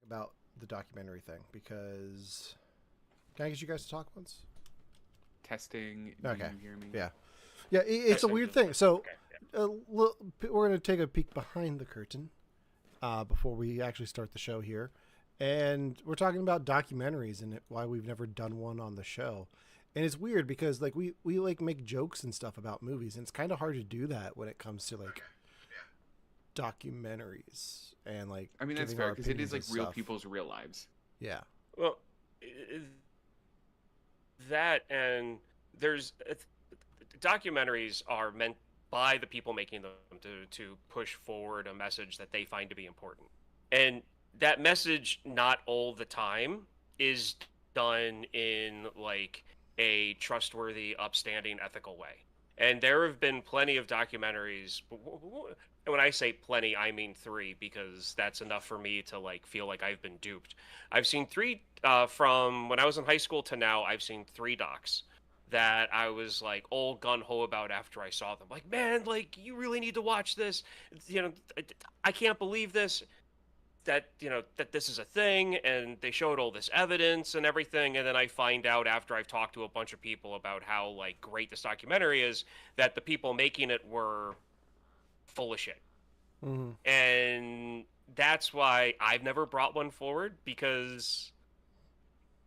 about the documentary thing because can I get you guys to talk once? Testing. Do Okay. you hear me? Yeah. Yeah. It's a weird thing. So we're going to take a peek behind the curtain before we actually start the show here. And we're talking about documentaries and why we've never done one on the show. And it's weird because like we like make jokes and stuff about movies, and it's kind of hard to do that when it comes to like documentaries and like I mean, that's giving fair our because it is opinions like and real stuff. people's real lives. Yeah. Well, that and there's documentaries are meant by the people making them to push forward a message that they find to be important. And that message not all the time is done in like a trustworthy, upstanding, ethical way. And there have been plenty of documentaries. And when I say plenty, I mean three, because that's enough for me to like feel like I've been duped. I've seen three from when I was in high school to now. I've seen three docs that I was like all gun ho about after I saw them. Like, man, like you really need to watch this. You know, I can't believe this. That that this is a thing, and they showed all this evidence and everything, and then I find out after I've talked to a bunch of people about how like great this documentary is that the people making it were full of shit. Mm-hmm. And that's why I've never brought one forward, because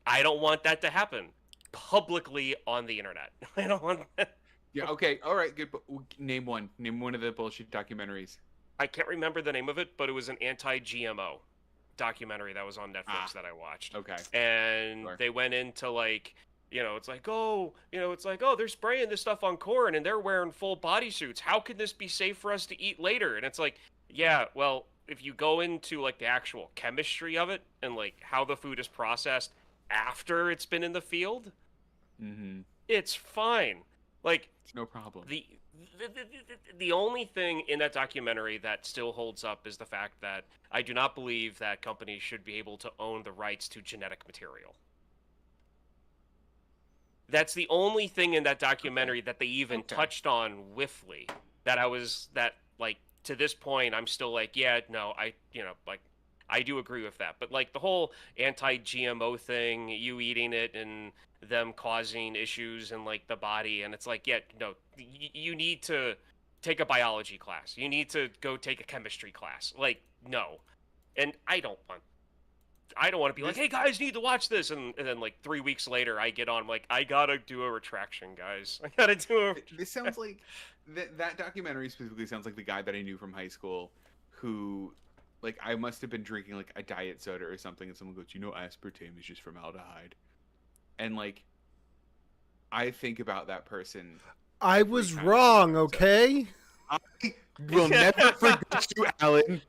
I don't want that to happen publicly on the internet. I don't want that. Yeah. Okay. All right. Good. Name one. Name one of the bullshit documentaries. I can't remember the name of it, but it was an anti-GMO documentary that was on Netflix that I watched. Okay. And Sure. they went into like, it's like, oh, it's like, oh, they're spraying this stuff on corn and they're wearing full bodysuits. How can this be safe for us to eat later? And it's like, yeah, well, if you go into like the actual chemistry of it and like how the food is processed after it's been in the field, Mm-hmm. it's fine. Like It's no problem. the only thing in that documentary that still holds up is the fact that I do not believe that companies should be able to own the rights to genetic material. That's the only thing in that documentary that they even touched on whiffly, that like to this point I'm still like, yeah, no, like I do agree with that. But like the whole anti-GMO thing, you eating it and them causing issues in like the body, and it's like, yeah, no, you need to take a biology class. You need to go take a chemistry class. Like, no. And I don't want to be like, hey guys, you need to watch this, and then like 3 weeks later I get on, I'm like, I gotta do a retraction, guys. I gotta do a. This sounds like that documentary specifically sounds like the guy that I knew from high school, who, like, I must have been drinking like a diet soda or something, and someone goes, aspartame is just formaldehyde, and like, I think about that person. I every was time wrong, I okay? I will never forget you, Alan.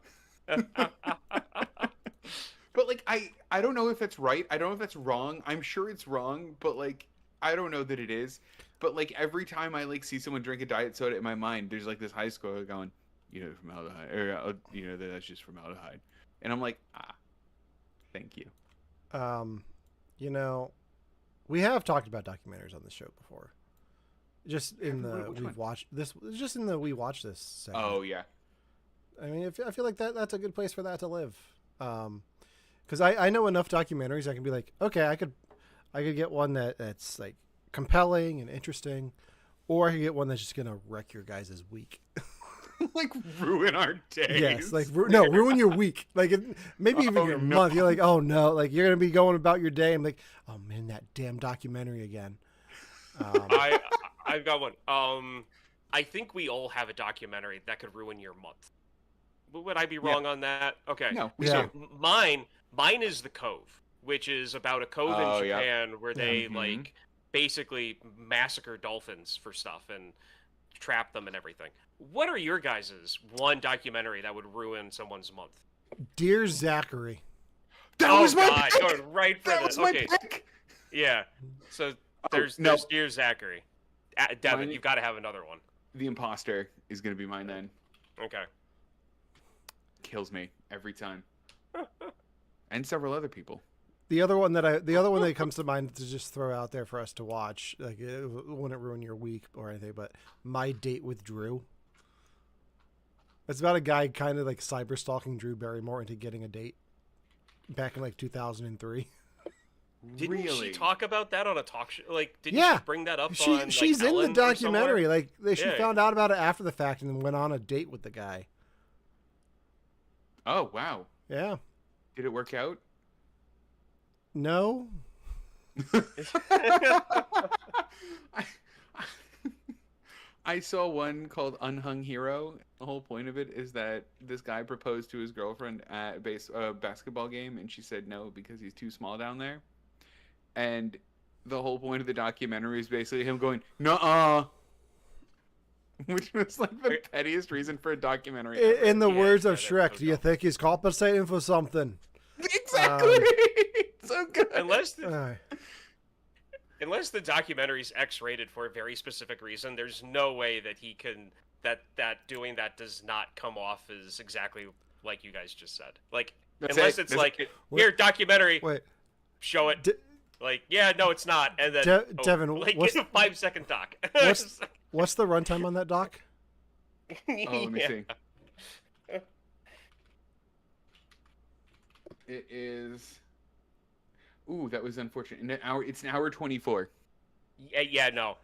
But like, I don't know if that's right. I don't know if that's wrong. I'm sure it's wrong, but like, I don't know that it is. But like, every time I like see someone drink a diet soda, in my mind, there's like this high schooler going, formaldehyde, or that's just formaldehyde, and I'm like, thank you. Um, you know, we have talked about documentaries on the show before. Just in the Which we've one? watched this. Just in the we watched this segment. Oh yeah. I mean, I feel like that's a good place for that to live. Because I know enough documentaries. I can be like, okay, I could get one that's like compelling and interesting, or I could get one that's just gonna wreck your guys' week. Like ruin our days. Yes, like ruin your week. Like maybe even your month. You're like, oh no, like you're gonna be going about your day. I'm like, oh man, that damn documentary again. I've got one. I think we all have a documentary that could ruin your month. Would I be wrong on that? Okay. No. Yeah. So mine is The Cove, which is about a cove in Japan where they like basically massacre dolphins for stuff and trap them and everything. What are your guys' one documentary that would ruin someone's month? Dear Zachary. That was my pick. Going right for That this. was my Okay. pick. Yeah. So there's Dear Zachary. Devin, Mine- you've got to have another one. The Imposter is gonna be mine then. Okay. Kills me every time. And several other people. The other one that comes to mind to just throw out there for us to watch, like it wouldn't ruin your week or anything, but My Date with Drew. It's about a guy kind of like cyber stalking Drew Barrymore into getting a date. back in like 2003. Didn't Really? she talk about that on a talk show? Like, didn't Yeah. she bring that up She's on like, in Ellen the or documentary. somewhere? Like she Yeah. found out about it after the fact and then went on a date with the guy. Oh wow! Yeah. Did it work out? No. I saw one called Unhung Hero. The whole point of it is that this guy proposed to his girlfriend at a basketball game, and she said no because he's too small down there. And the whole point of the documentary is basically him going, "Nuh-uh," which was like the pettiest reason for a documentary ever. In the Yeah, words of that's Shrek, so do you dumb. think he's compensating for something? Exactly. So good. Unless Uh, unless the documentary's X-rated for a very specific reason, there's no way that he can that doing that does not come off as exactly like you guys just said. Like That's unless it. it's That's like it. here documentary, wait, show it. De- Like yeah, no, it's not. And then Devin, like what's- it's a 5-second doc. what's the runtime on that doc? Oh, let me see. It is. Ooh, that was unfortunate. It's an hour 24. Yeah, no.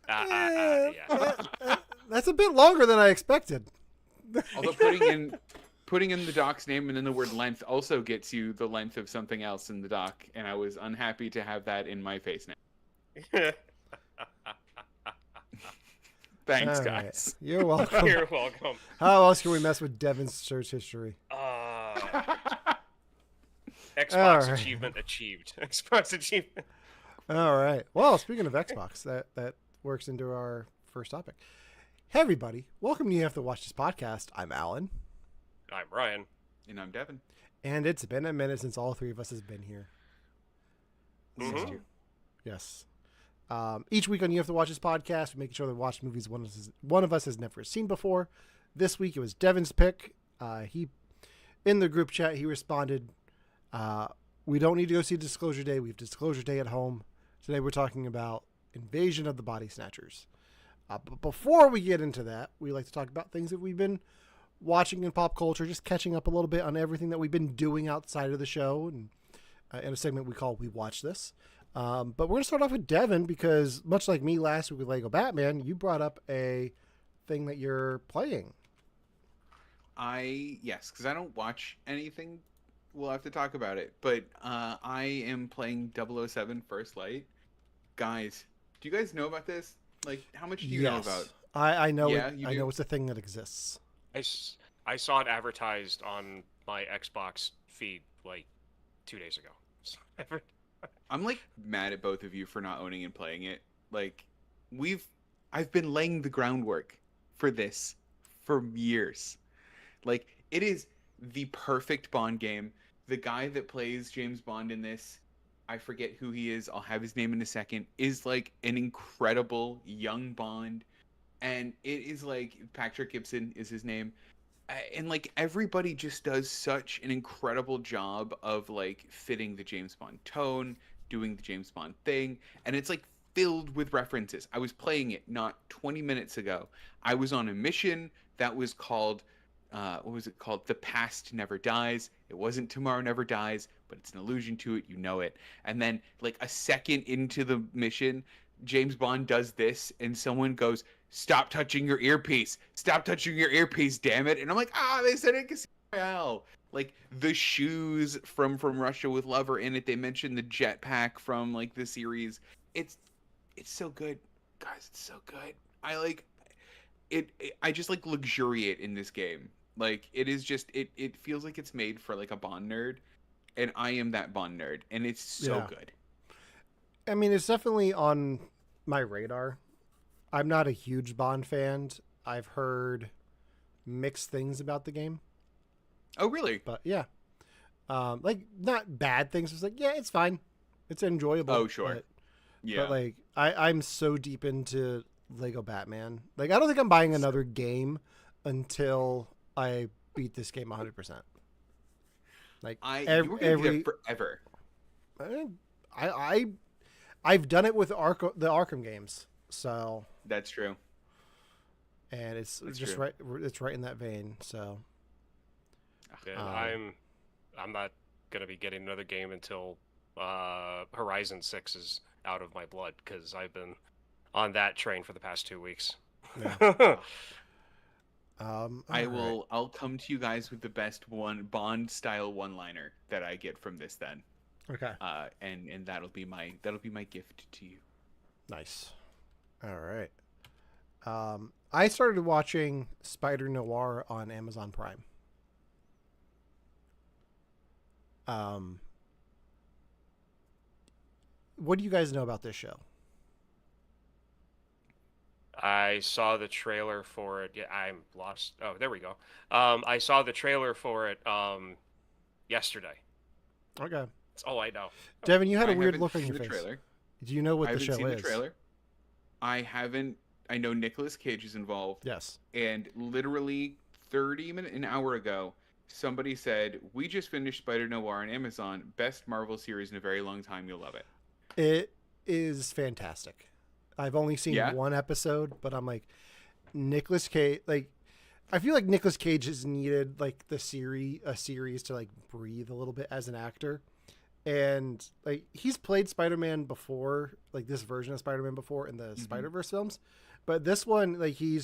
Eh, Yeah. That's a bit longer than I expected. Although putting in the doc's name and then the word length also gets you the length of something else in the doc, and I was unhappy to have that in my face now. Thanks, All right. guys. You're welcome. You're welcome. How else can we mess with Devin's search history? Xbox All right. achievement achieved. Xbox achievement. All right. Well, speaking of Xbox, that works into our first topic. Hey, everybody. Welcome to You Have to Watch This podcast. I'm Alan. I'm Ryan. And I'm Devin. And it's been a minute since all three of us has been here. Mhm. Yes. Each week on You Have to Watch This podcast, we're making sure to watch movies one of us has never seen before. This week it was Devin's pick. He in the group chat, he responded, we don't need to go see Disclosure Day. We have Disclosure Day at home. Today we're talking about Invasion of the Body Snatchers. But before we get into that, we like to talk about things that we've been watching in pop culture, just catching up a little bit on everything that we've been doing outside of the show, and in a segment we call We Watch This. But we're going to start off with Devin because, much like me last week with Lego Batman, you brought up a thing that you're playing. Yes, because I don't watch anything. We'll have to talk about it. But I am playing 007 First Light. Guys, do you guys know about this? Like, how much do you know about? I know. Yeah, I you know do? it's a thing that exists. I saw it advertised on my Xbox feed like 2 days ago. I'm like mad at both of you for not owning and playing it. Like, I've been laying the groundwork for this for years. Like, it is the perfect Bond game. The guy that plays James Bond in this, I forget who he is, I'll have his name in a second, is like an incredible young Bond. And it is like, Patrick Gibson is his name. And like everybody just does such an incredible job of like fitting the James Bond tone, doing the James Bond thing. And it's like filled with references. I was playing it not 20 minutes ago. I was on a mission that was called what was it called? The Past Never Dies. It wasn't Tomorrow Never Dies, but it's an allusion to it. You know it. And then, like, a second into the mission, James Bond does this, and someone goes, "Stop touching your earpiece. Stop touching your earpiece, damn it." And I'm like, they said it Casino Royale. Like, the shoes from Russia with Love are in it. They mentioned the jetpack from, like, the series. It's so good. Guys, it's so good. I like it. I just, like, luxuriate in this game. Like, it is just, it feels like it's made for, like, a Bond nerd. And I am that Bond nerd. And it's so good. I mean, it's definitely on my radar. I'm not a huge Bond fan. I've heard mixed things about the game. Oh, really? But, yeah. Like, not bad things. It's like, yeah, it's fine. It's enjoyable. Oh, sure. But, like, I'm so deep into Lego Batman. Like, I don't think I'm buying another game until I beat this game 100%. Like, you were gonna be there forever. I've done it with the Arkham games, so That's true. and it's That's just true. right. It's right in that vein. So And I'm not gonna be getting another game until Horizon 6 is out of my blood, because I've been on that train for the past 2 weeks. Yeah. I'll come to you guys with the best Bond style one-liner that I get from this then. Okay. And that'll be my gift to you. Nice. All right. I started watching Spider Noir on Amazon Prime. What do you guys know about this show? I saw the trailer for it. Yeah, I'm lost. Oh, there we go. I saw the trailer for it yesterday. Okay. That's all I know. Devin, you had a I weird haven't look on seen your the face. trailer. Do you know what I the haven't show seen is? the trailer. I haven't. I know Nicolas Cage is involved. Yes. And literally an hour ago, somebody said, "We just finished Spider Noir on Amazon. Best Marvel series in a very long time. You'll love it." It is fantastic. I've only seen Yeah? one episode, but I'm like, Nicolas Cage. Like, I feel like Nicolas Cage has needed like a series to like breathe a little bit as an actor. And like he's played Spider-Man before, like this version of Spider-Man before in the Spider-Verse films, but this one, like he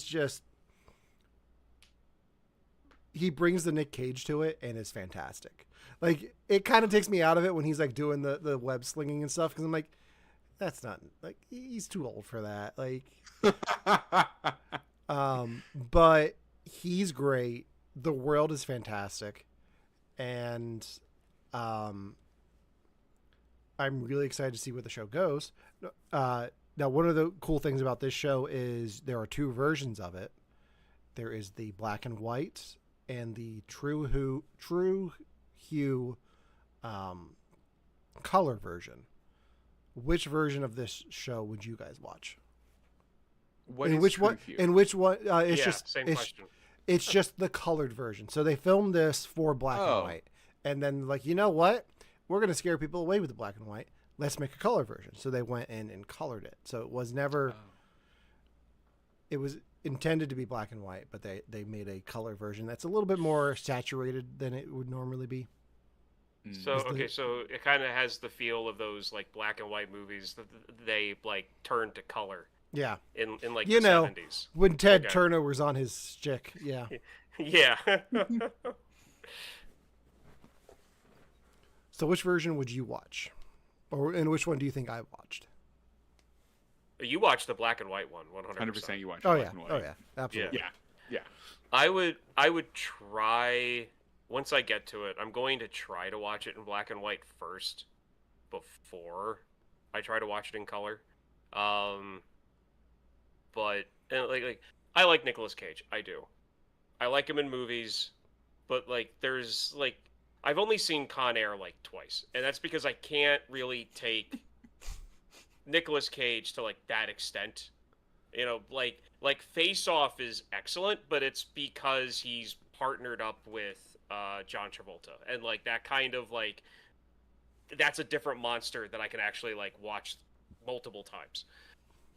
brings the Nick Cage to it and is fantastic. Like it kind of takes me out of it when he's like doing the web slinging and stuff, because I'm like, that's not like he's too old for that. Like, but he's great. The world is fantastic, and I'm really excited to see where the show goes. Now, one of the cool things about this show is there are two versions of it. There is the black and white and the true hue color version. Which version of this show would you guys watch? What in is which True one? Hue? In which one? It's just same it's, question. It's just the colored version. So they filmed this for black and white, and then like, you know what? We're gonna scare people away with the black and white. Let's make a color version. So they went in and colored it. So it was never. It was intended to be black and white, but they made a color version that's a little bit more saturated than it would normally be. So so it kind of has the feel of those like black and white movies that they like turned to color. Yeah. In like you the know 70s. When Ted Turner was on his stick. Yeah. Yeah. So which version would you watch, and which one do you think I watched? You watched the black and white one, 100%. 100% you watched. Oh black yeah. and white. Oh yeah. Absolutely. Yeah. I would try, once I get to it, I'm going to try to watch it in black and white first before I try to watch it in color. But like I like Nicolas Cage. I do. I like him in movies, but like there's like I've only seen Con Air like twice, and that's because I can't really take Nicolas Cage to like that extent. You know, like Face Off is excellent, but it's because he's partnered up with John Travolta, and like that kind of like that's a different monster that I can actually like watch multiple times.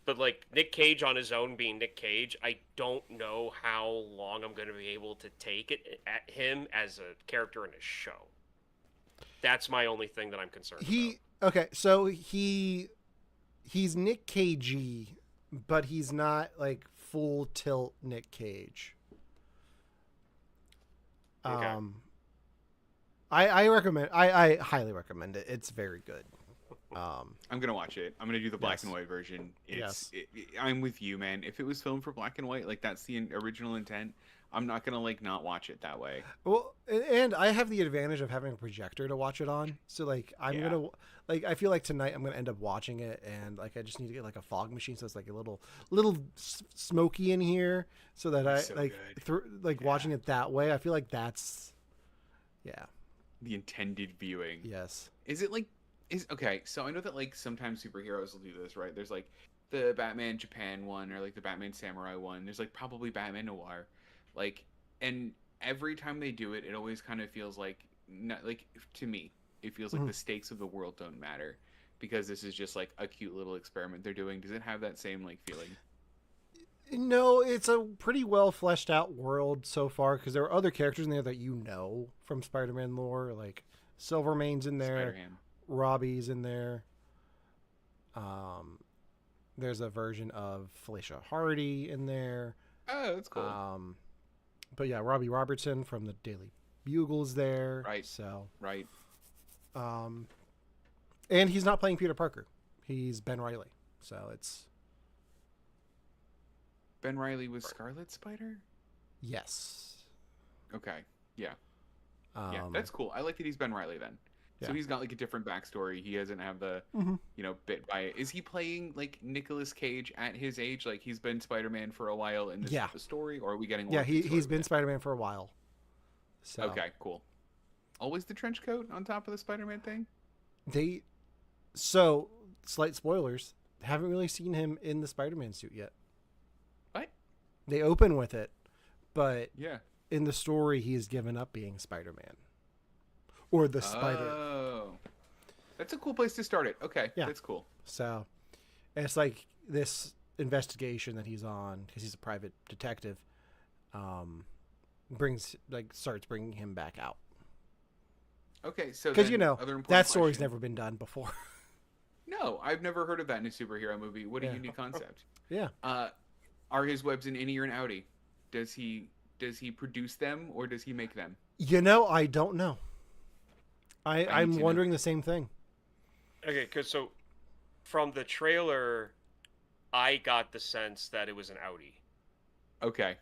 But like Nick Cage on his own being Nick Cage, I don't know how long I'm going to be able to take it at him as a character in a show. That's my only thing that I'm concerned about. Okay, so he's Nick Cagey, but he's not like full tilt Nick Cage. Okay. I recommend. I highly recommend it. It's very good. I'm gonna watch it. I'm gonna do the black and white version. I'm with you, man. If it was filmed for black and white, like that's the original intent, I'm not gonna like not watch it that way. Well, and I have the advantage of having a projector to watch it on. So like I'm gonna like I feel like tonight I'm gonna end up watching it, and like I just need to get like a fog machine so it's like a little smoky in here, so that watching it that way. I feel like that's the intended viewing. Yes. Is it like? Okay, so I know that like sometimes superheroes will do this, right? There's like the Batman Japan one or like the Batman Samurai one. There's like probably Batman Noir, like, and every time they do it, it always kind of feels like not like to me, it feels like the stakes of the world don't matter because this is just like a cute little experiment they're doing. Does it have that same like feeling? No, it's a pretty well fleshed out world so far because there are other characters in there that you know from Spider-Man lore, like Silvermane's in there. Spider-Ham. Robbie's in there. There's a version of Felicia Hardy in there. Oh, that's cool. But yeah, Robbie Robertson from the Daily Bugle's there. Right. So. Right. And he's not playing Peter Parker. He's Ben Reilly. So it's. Ben Reilly was Scarlet Spider? Yes. Okay. Yeah. Yeah, that's cool. I like that he's Ben Reilly then. Yeah. So he's got like a different backstory. He doesn't have the, bit by it. Is he playing like Nicolas Cage at his age? Like he's been Spider-Man for a while in this story, or are we getting? Yeah, he's been Spider-Man for a while. So. Okay, cool. Always the trench coat on top of the Spider-Man thing. So slight spoilers. Haven't really seen him in the Spider-Man suit yet. What? They open with it, but yeah, in the story he's given up being Spider-Man. Or the Spider. Oh. That's a cool place to start it. Okay, that's cool. So, it's like this investigation that he's on, because he's a private detective, starts bringing him back out. Okay, so because that story's question. never been done before. No, I've never heard of that in a superhero movie. What a unique concept. Yeah. Are his webs an innie or an outie? Does he produce them or does he make them? I don't know. I'm wondering the same thing. Okay, because so from the trailer, I got the sense that it was an outie. Okay,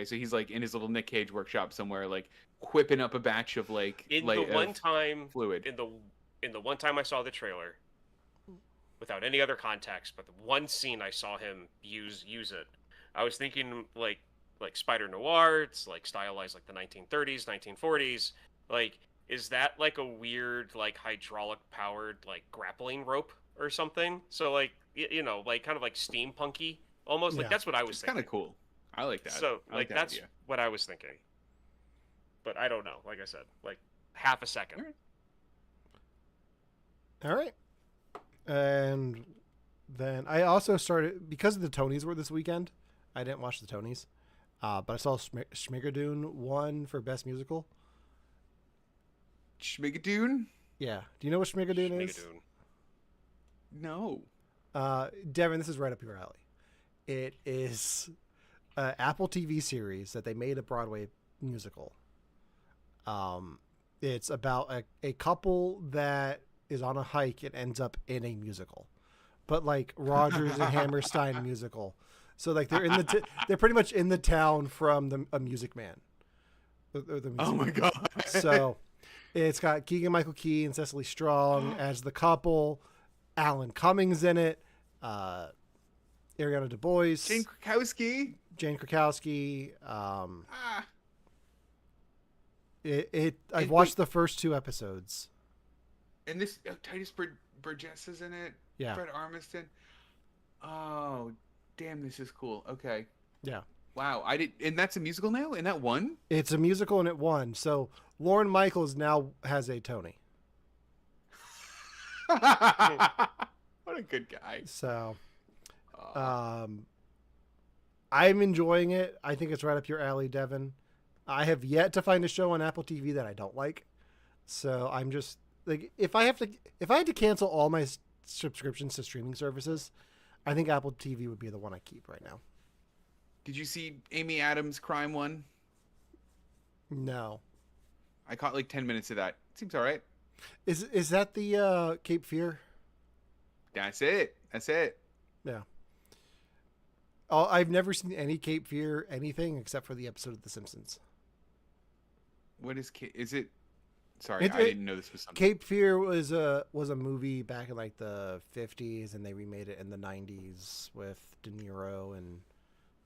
so he's like in his little Nick Cage workshop somewhere, like whipping up a batch of like fluid. In the one time I saw the trailer, without any other context, but the one scene I saw him use it, I was thinking like Spider Noir. It's like stylized like the 1930s, 1940s. Like, is that like a weird like hydraulic powered like grappling rope or something? So like like kind of like steampunky almost. Like that's what I was thinking. Kind of cool. I like that. So like that's idea. what I was thinking. But I don't know. Like I said, like half a second. All right. And then I also started, because the Tonys were this weekend, I didn't watch the Tonys, but I saw Schmigadoon won for Best Musical. Schmigadoon? Yeah. Do you know what Schmigadoon is? No. Devin, this is right up your alley. It is an Apple TV series that they made a Broadway musical. It's about a couple that is on a hike and ends up in a musical, but like Rodgers and Hammerstein musical. So like they're in they're pretty much in the town from a Music Man. Oh my god! So it's got Keegan-Michael Key and Cecily Strong as the couple. Alan Cummings in it. Ariana DeBose. Jane Krakowski. I've watched the first 2 episodes. And this Titus Burgess is in it. Yeah. Fred Armisen. Oh, damn! This is cool. Okay. Yeah. Wow. And that's a musical now. And that won. It's a musical and it won. So Lorne Michaels now has a Tony. What a good guy. So, I'm enjoying it. I think it's right up your alley, Devin. I have yet to find a show on Apple TV that I don't like. So I'm just like, if I had to cancel all my subscriptions to streaming services, I think Apple TV would be the one I keep right now. Did you see Amy Adams' crime one? No. I caught like 10 minutes of that. Seems all right. Is that the Cape Fear? That's it. Yeah. I've never seen any Cape Fear anything except for the episode of The Simpsons. What is it? Sorry, I didn't know this was something. Cape Fear was a movie back in like the 50s, and they remade it in the 90s with De Niro, and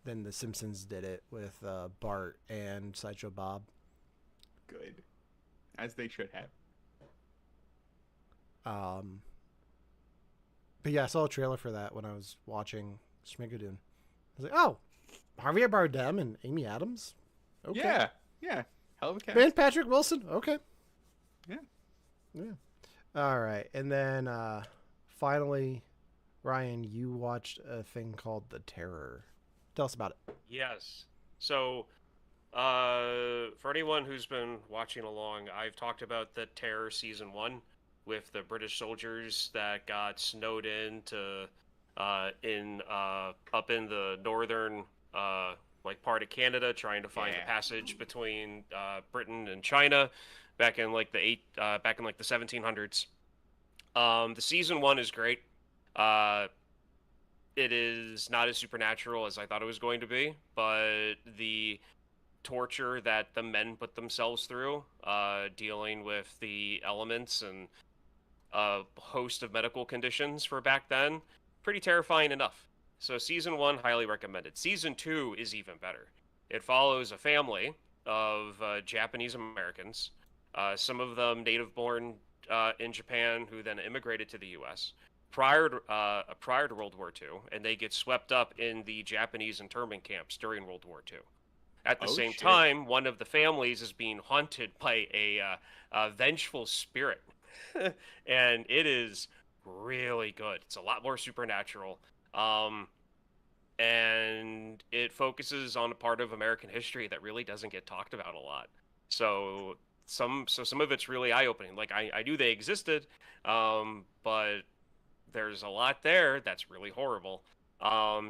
then The Simpsons did it with Bart and Sideshow Bob. Good, as they should have. But yeah, I saw a trailer for that when I was watching Schmigadoon. I was like, oh, Javier Bardem and Amy Adams? Okay. Yeah. Hell of a cast. And Patrick Wilson? Okay. Yeah. All right. And then finally, Ryan, you watched a thing called The Terror. Tell us about it. Yes. So For anyone who's been watching along, I've talked about the Terror season 1 with the British soldiers that got snowed in to up in the northern like part of Canada, trying to find the passage between Britain and China back in like the 1700s. The season 1 is great. It is not as supernatural as I thought it was going to be, but the torture that the men put themselves through, dealing with the elements and a host of medical conditions for back then, pretty terrifying enough. So season 1, highly recommended. Season 2 is even better. It follows a family of Japanese Americans, some of them native-born in Japan, who then immigrated to the U.S. prior to World War II, and they get swept up in the Japanese internment camps during World War II. At the same time, one of the families is being haunted by a vengeful spirit, and it is really good. It's a lot more supernatural, and it focuses on a part of American history that really doesn't get talked about a lot. So some of it's really eye-opening. Like I knew they existed, but there's a lot there that's really horrible,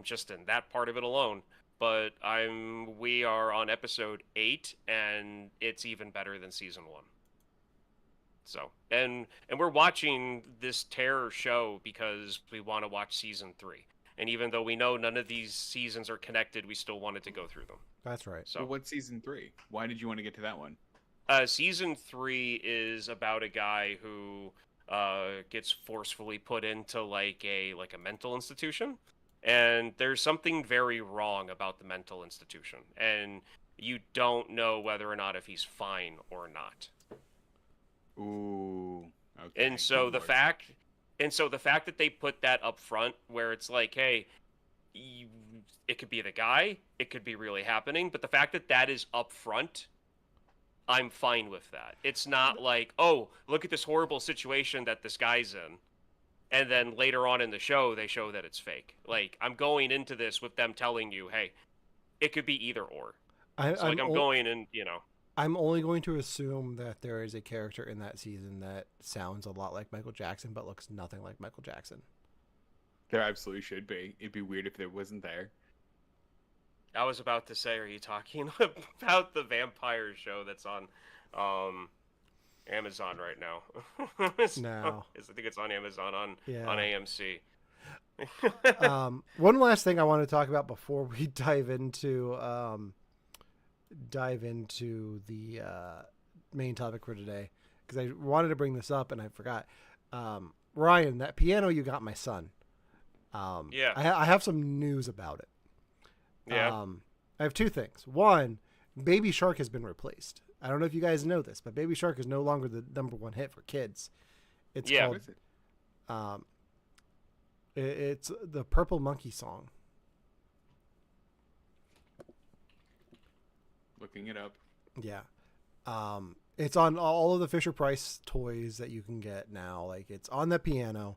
just in that part of it alone. But we are on episode 8, and it's even better than season 1. So, and we're watching this terror show because we want to watch season 3. And even though we know none of these seasons are connected, we still wanted to go through them. That's right. So, what's season 3? Why did you want to get to that one? Season 3 is about a guy who gets forcefully put into like a mental institution, and there's something very wrong about the mental institution, and you don't know whether or not if he's fine or not. Ooh. Okay. And so the fact that they put that up front, where it's like, hey, it could be the guy, it could be really happening, but the fact that that is up front, I'm fine with that. It's not like, oh, look at this horrible situation that this guy's in, and then later on in the show, they show that it's fake. Like, I'm going into this with them telling you, hey, it could be either or. I'm going in, I'm only going to assume that there is a character in that season that sounds a lot like Michael Jackson, but looks nothing like Michael Jackson. There absolutely should be. It'd be weird if there wasn't there. I was about to say, are you talking about the vampire show that's on Amazon right now? No. I think it's on Amazon on AMC. One last thing I want to talk about before we dive into the main topic for today, because I wanted to bring this up and I forgot. Ryan, that piano you got my son. I have some news about it. Yeah. I have two things. One, Baby Shark has been replaced. I don't know if you guys know this, but Baby Shark is no longer the #1 hit for kids. It's called. It's the Purple Monkey Song. Looking it up. Yeah. It's on all of the Fisher-Price toys that you can get now. Like, it's on the piano.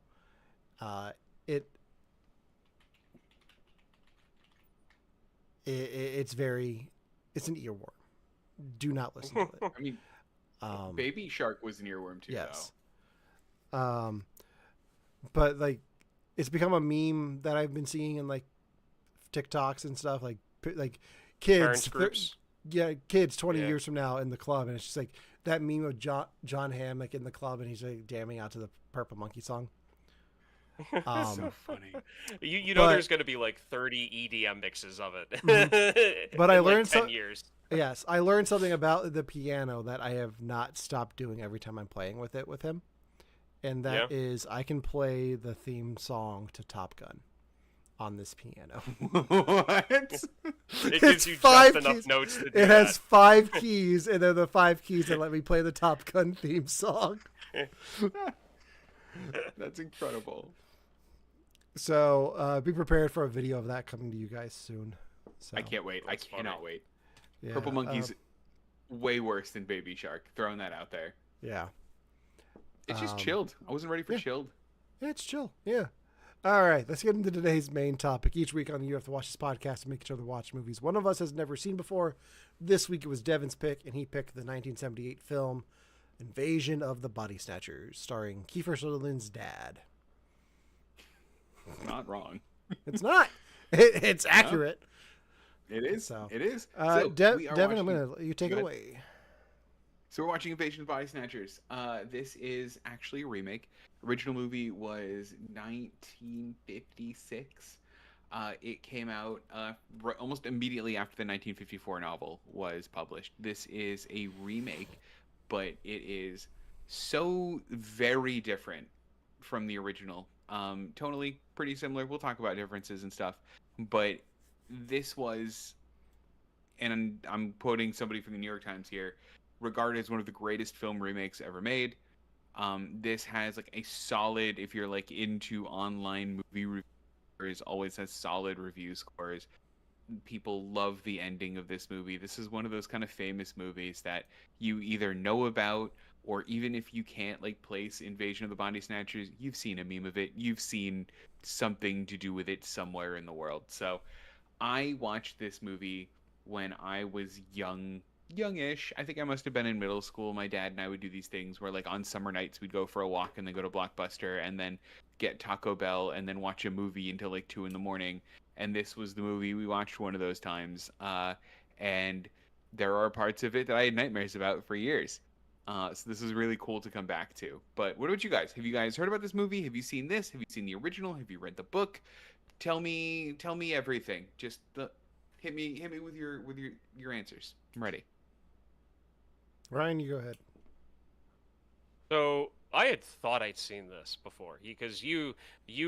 It's an earworm. Do not listen to it. I mean, Baby Shark was an earworm too. Yes. But like, it's become a meme that I've been seeing in like TikToks and stuff. Like kids, parents groups. Kids 20 years from now in the club, and it's just like that meme of John Hamm like in the club, and he's like jamming out to the Purple Monkey Song. So funny. There's going to be like 30 EDM mixes of it. But I learned 10 years. Yes, I learned something about the piano that I have not stopped doing every time I'm playing with it with him, and that is I can play the theme song to Top Gun on this piano. What? It gives you just enough notes to do It has 5 keys, and they're the 5 keys that let me play the Top Gun theme song. That's incredible. So be prepared for a video of that coming to you guys soon. So, I can't wait. I cannot wait. Yeah, Purple Monkey's way worse than Baby Shark. Throwing that out there. Yeah. It's just chilled. I wasn't ready for chilled. Yeah, it's chill. Yeah. All right, let's get into today's main topic. Each week on the You Have to Watch This podcast, we make each other watch movies one of us has never seen before. This week it was Devin's pick, and he picked the 1978 film Invasion of the Body Snatchers, starring Kiefer Sutherland's dad. Not wrong. It's not. It's accurate. It is. So, it is. Devin, I'm going to let you take it away. So we're watching Invasion of the Body Snatchers. This is actually a remake. Original movie was 1956. It came out almost immediately after the 1954 novel was published. This is a remake, but it is so very different from the original. Tonally pretty similar. We'll talk about differences and stuff, but this was, and I'm quoting somebody from the New York Times here, regarded as one of the greatest film remakes ever made. This has like a solid, if you're like into online movie reviewers, always has solid review scores. People love the ending of this movie. This is one of those kind of famous movies that you either know about, or even if you can't like place Invasion of the Body Snatchers, you've seen a meme of it. You've seen something to do with it somewhere in the world. So I watched this movie when I was youngish. I think I must have been in middle school. My dad and I would do these things where like on summer nights we'd go for a walk and then go to Blockbuster and then get Taco Bell and then watch a movie until like 2 a.m. And this was the movie we watched one of those times. And there are parts of it that I had nightmares about for years. So this is really cool to come back to. But what about you guys? Have you guys heard about this movie? Have you seen this? Have you seen the original? Have you read the book? Tell me everything. Just hit me with your answers. I'm ready. Ryan, you go ahead. So I had thought I'd seen this before because you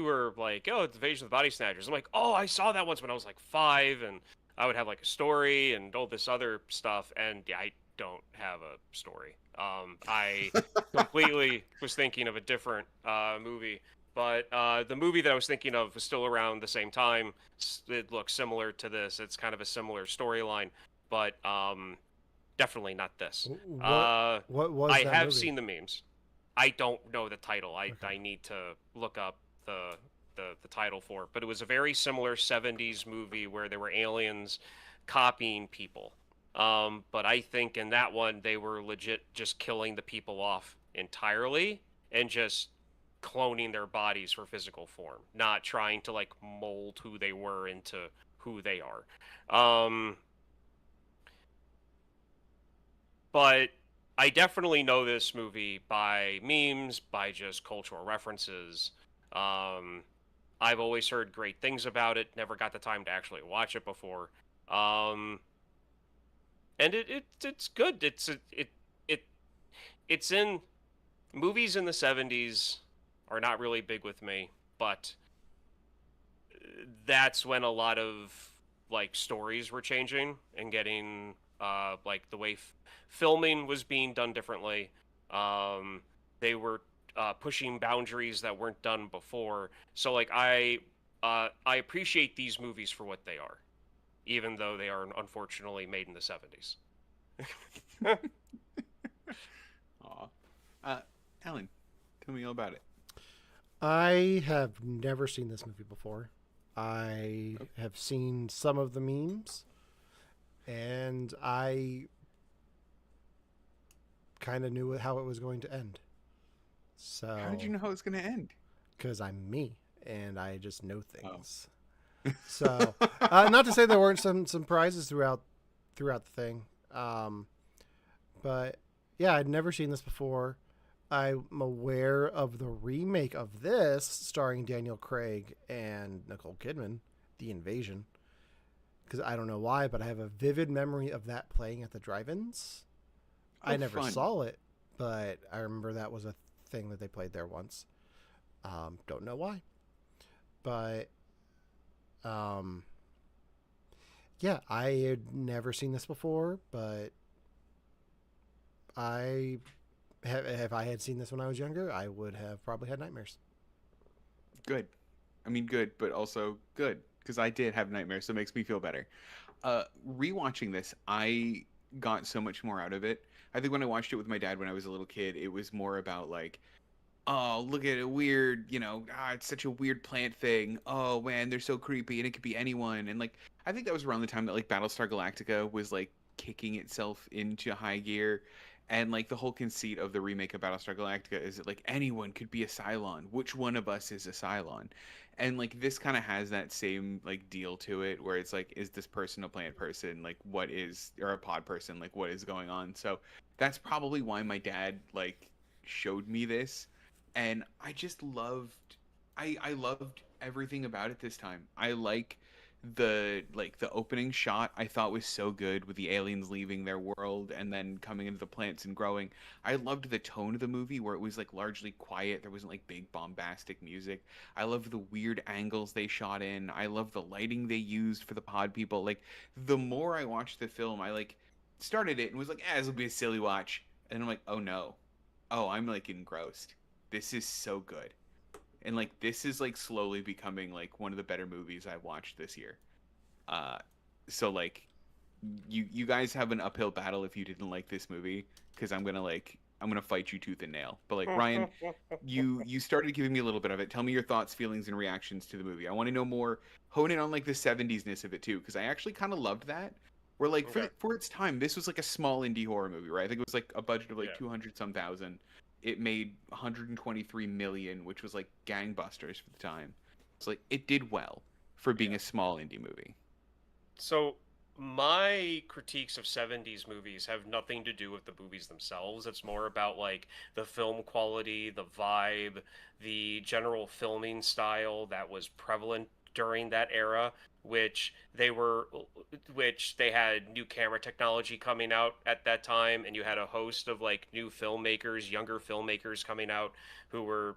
were like, oh, it's Invasion of the Body Snatchers. I'm like, oh, I saw that once when I was like 5, and I would have like a story and all this other stuff, and yeah, I don't have a story. I completely was thinking of a different movie, but the movie that I was thinking of was still around the same time. It looks similar to this. It's kind of a similar storyline, but definitely not this. What was I that have movie? seen the memes. I don't know the title. I need to look up the title for it. But it was a very similar 70s movie where there were aliens copying people. But I think in that one they were legit just killing the people off entirely and just cloning their bodies for physical form, not trying to like mold who they were into who they are. But I definitely know this movie by memes, by just cultural references. I've always heard great things about it. Never got the time to actually watch it before. And it's good. It's in movies in the 70s are not really big with me, but that's when a lot of like stories were changing and getting like the way filming was being done differently. They were pushing boundaries that weren't done before. So like I appreciate these movies for what they are, even though they are unfortunately made in the 70s. Aw. Alan, tell me all about it. I have never seen this movie before. I have seen some of the memes, and I kind of knew how it was going to end. So How did you know how it's going to end? Because I'm me, and I just know things. Oh. So, not to say there weren't some surprises throughout the thing, but yeah, I'd never seen this before. I'm aware of the remake of this, starring Daniel Craig and Nicole Kidman, The Invasion. Because I don't know why, but I have a vivid memory of that playing at the drive-ins. I never saw it, but I remember that was a thing that they played there once. Don't know why. But, yeah, I had never seen this before, but if I had seen this when I was younger, I would have probably had nightmares. Good. I mean, good, but also good, because I did have nightmares, so it makes me feel better. Rewatching this, I got so much more out of it. I think when I watched it with my dad when I was a little kid, it was more about like oh, look at it, weird, it's such a weird plant thing. Oh man, they're so creepy, and it could be anyone. And like, I think that was around the time that like Battlestar Galactica was like kicking itself into high gear. And like the whole conceit of the remake of Battlestar Galactica is that like anyone could be a Cylon. Which one of us is a Cylon? And like this kind of has that same like deal to it, where it's like, is this person a plant person? Like, what is, or a pod person? Like, what is going on? So that's probably why my dad like showed me this, and I just loved, I loved everything about it this time. I the opening shot I thought was so good, with the aliens leaving their world and then coming into the plants and growing. I loved the tone of the movie, where it was like largely quiet. There wasn't like big bombastic music. I loved the weird angles they shot in. I loved the lighting they used for the pod people. Like, the more I watched the film, I like started it and was like, this will be a silly watch. And I'm like, oh no. Oh, I'm like engrossed. This is so good. And like this is like slowly becoming like one of the better movies I've watched this year. So like you guys have an uphill battle if you didn't like this movie, because I'm gonna fight you tooth and nail. But like, Ryan, you started giving me a little bit of it. Tell me your thoughts, feelings, and reactions to the movie. I want to know more. Hone in on like the 70s-ness of it too, because I actually kind of loved that. Where like for its time, this was like a small indie horror movie, right? I think it was like a budget of like 200 some thousand. It made 123 million, which was like gangbusters for the time. It's like it did well for being a small indie movie. So my critiques of 70s movies have nothing to do with the movies themselves. It's more about like the film quality, the vibe, the general filming style that was prevalent during that era, which they had new camera technology coming out at that time, and you had a host of like new filmmakers, younger filmmakers coming out who were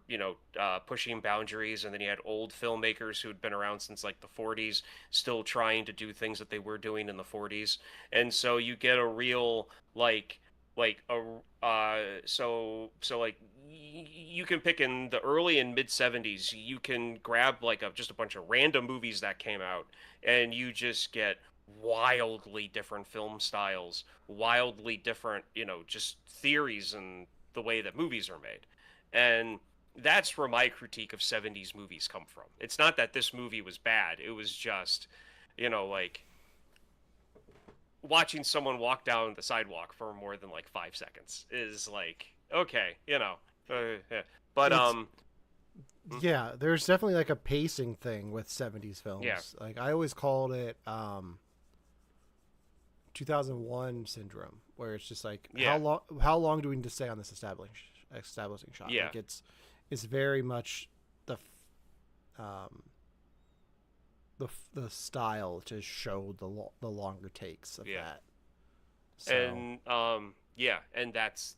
pushing boundaries, and then you had old filmmakers who had been around since like the 40s still trying to do things that they were doing in the 40s. And so you get a real you can pick in the early and mid 70s, you can grab like just a bunch of random movies that came out, and you just get wildly different film styles, wildly different, just theories and the way that movies are made. And that's where my critique of 70s movies come from. It's not that this movie was bad. It was just, like watching someone walk down the sidewalk for more than like 5 seconds is like, okay, yeah. But yeah, there's definitely like a pacing thing with 70s films. Yeah. Like I always called it 2001 syndrome, where it's just like how long do we need to stay on this establishing shot? Yeah. Like it's very much the style to show the longer takes of that. So. And and that's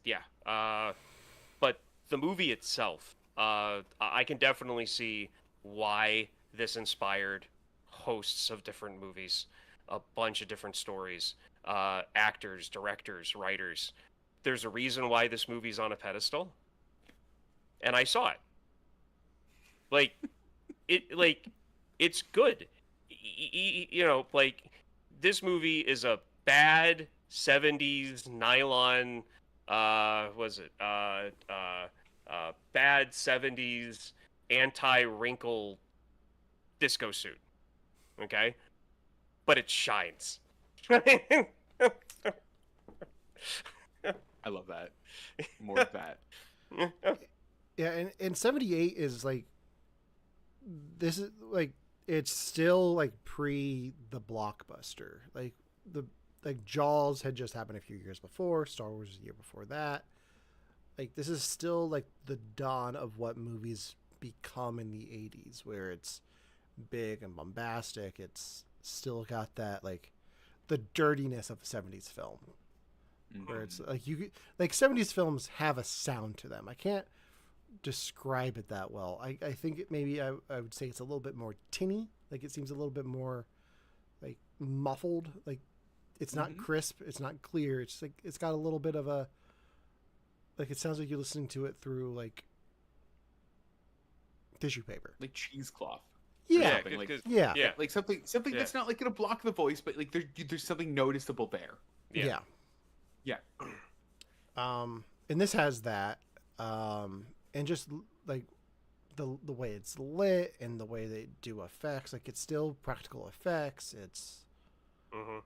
but the movie itself, I can definitely see why this inspired hosts of different movies, a bunch of different stories, actors, directors, writers. There's a reason why this movie's on a pedestal, and I saw it. It's good. This movie is a bad 70s nylon, bad 70s anti-wrinkle disco suit. Okay? But it shines. I love that. More of that. Yeah, and 78 is like, this is like, it's still like pre the blockbuster. Like Jaws had just happened a few years before. Star Wars was a year before that. Like this is still like the dawn of what movies become in the 80s, where it's big and bombastic. It's still got that like the dirtiness of a 70s film, where it's like 70s films have a sound to them. I can't describe it that well. I think maybe I would say it's a little bit more tinny. Like it seems a little bit more like muffled. Like it's not crisp. It's not clear. It's like it's got a little bit of a, like it sounds like you're listening to it through like tissue paper, like cheesecloth. Yeah, like something that's not like gonna block the voice, but like there's something noticeable there. Yeah. And this has that, and just like the way it's lit and the way they do effects. Like it's still practical effects. It's Mm-hmm.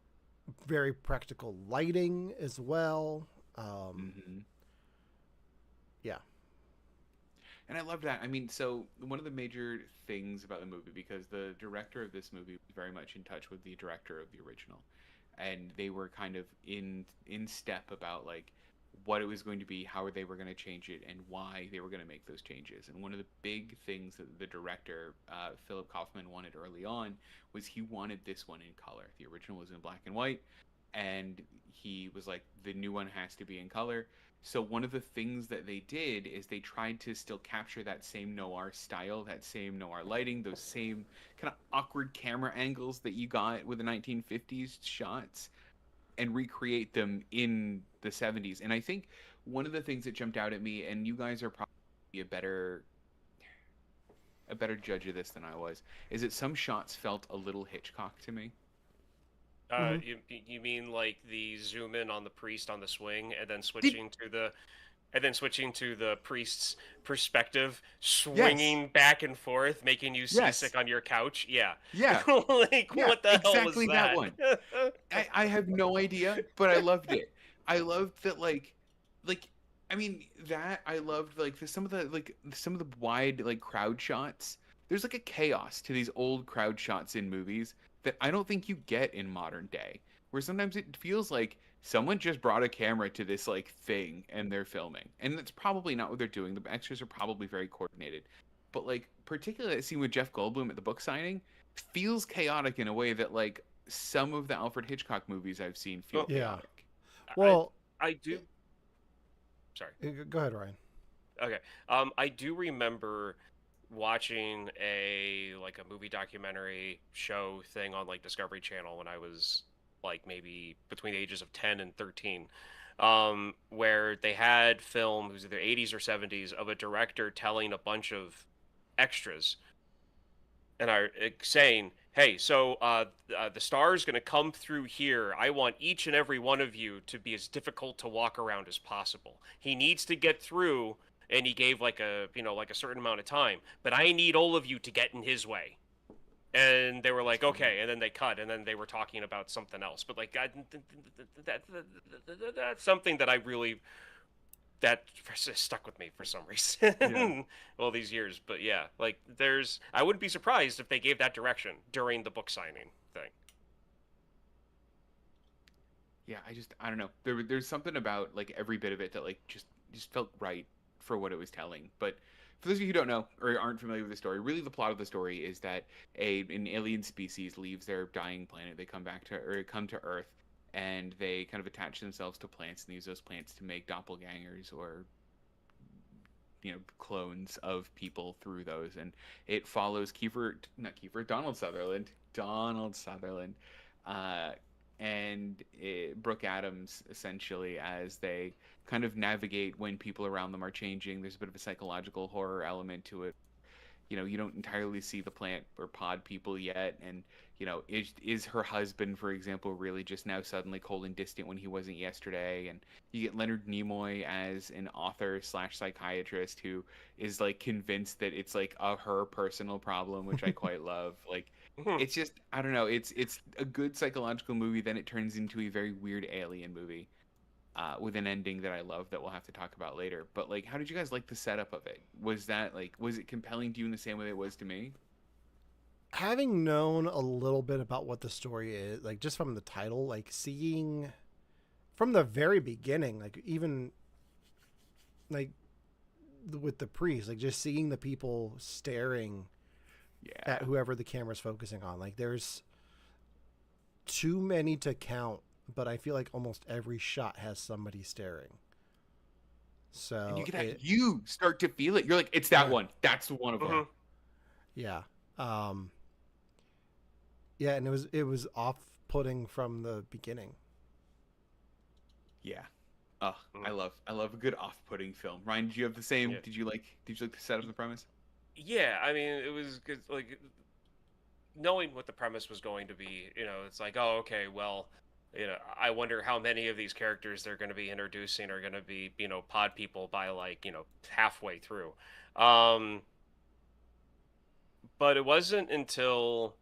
very practical lighting as well. Mm-hmm. Yeah. And I love that. I mean, so one of the major things about the movie, because the director of this movie was very much in touch with the director of the original, and they were kind of in step about like what it was going to be, how they were going to change it, and why they were going to make those changes. And one of the big things that the director Philip Kaufman wanted early on was he wanted this one in color. The original was in black and white, and he was like, the new one has to be in color. So one of the things that they did is they tried to still capture that same noir style, that same noir lighting, those same kind of awkward camera angles that you got with the 1950s shots, and recreate them in the 70s. And I think one of the things that jumped out at me, and you guys are probably a better judge of this than I was, is that some shots felt a little Hitchcock to me. Mhm. You mean like the zoom in on the priest on the swing, and then switching to the priest's perspective, Yes. swinging back and forth, making you Yes. seasick on your couch? Yeah. Yeah. Like, Yeah, what the hell was exactly that that? one. I have no idea, but I loved it. I loved that like I mean that I loved like some of the wide like crowd shots. There's like a chaos to these old crowd shots in movies that I don't think you get in modern day. Where sometimes it feels like someone just brought a camera to this like thing and they're filming. And that's probably not what they're doing. The extras are probably very coordinated. But like particularly that scene with Jeff Goldblum at the book signing feels chaotic in a way that like some of the Alfred Hitchcock movies I've seen feel Well, Yeah. chaotic. I Well, I do. Sorry. go ahead, Ryan. Okay. I do remember watching a movie documentary show thing on like Discovery Channel when I was like maybe between the ages of 10 and 13. Where they had film, it was either 80s or 70s, of a director telling a bunch of extras and are saying, "Hey, so the star is going to come through here. I want each and every one of you to be as difficult to walk around as possible. He needs to get through." And he gave like a certain amount of time, but I need all of you to get in his way. And they were like, okay, and then they cut, and then they were talking about something else. But like that's something that I really that stuck with me for some Yeah. reason all these years. But yeah, like I wouldn't be surprised if they gave that direction during the book signing thing. Yeah, I don't know. There's something about like every bit of it that like just felt right for what it was telling. But for those of you who don't know or aren't familiar with the story, really the plot of the story is that an alien species leaves their dying planet. They come to Earth, and they kind of attach themselves to plants and use those plants to make doppelgangers or clones of people through those. And it follows Donald Sutherland, uh, and Brooke Adams essentially as they kind of navigate when people around them are changing. There's a bit of a psychological horror element to it. You don't entirely see the plant or pod people yet, and is her husband, for example, really just now suddenly cold and distant when he wasn't yesterday? And you get Leonard Nimoy as an author slash psychiatrist who is like convinced that it's like her personal problem, which I quite love. Like, it's just, I don't know, it's a good psychological movie, then it turns into a very weird alien movie, with an ending that I love that we'll have to talk about later. But like, how did you guys like the setup of it? Was it compelling to you in the same way it was to me? Having known a little bit about what the story is, like just from the title, like seeing from the very beginning, like even like with the priest, like just seeing the people staring Yeah. at whoever the camera's focusing on. Like there's too many to count, but I feel like almost every shot has somebody staring. And So you start to feel it. You're like, it's that yeah, one. That's the one of them. yeah, um, yeah, and it was off putting from the beginning. Yeah. Oh, I love a good off-putting film. Ryan, did you have the same? Yeah. Did you like the setup of the premise? Yeah, I mean, it was good, like knowing what the premise was going to be. It's like, oh, okay, well, I wonder how many of these characters they're going to be introducing are going to be, pod people by like, halfway through. Um, but it wasn't until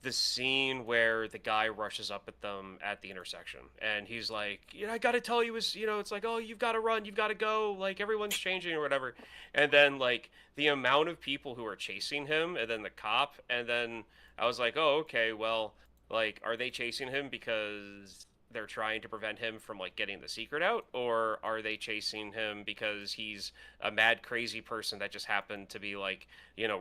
the scene where the guy rushes up at them at the intersection and he's like, I got to tell you, it's like, oh, you've got to run, you've got to go, like everyone's changing or whatever. And then like the amount of people who are chasing him and then the cop, and then I was like, oh, okay, well, like, are they chasing him because they're trying to prevent him from like getting the secret out, or are they chasing him because he's a mad crazy person that just happened to be like,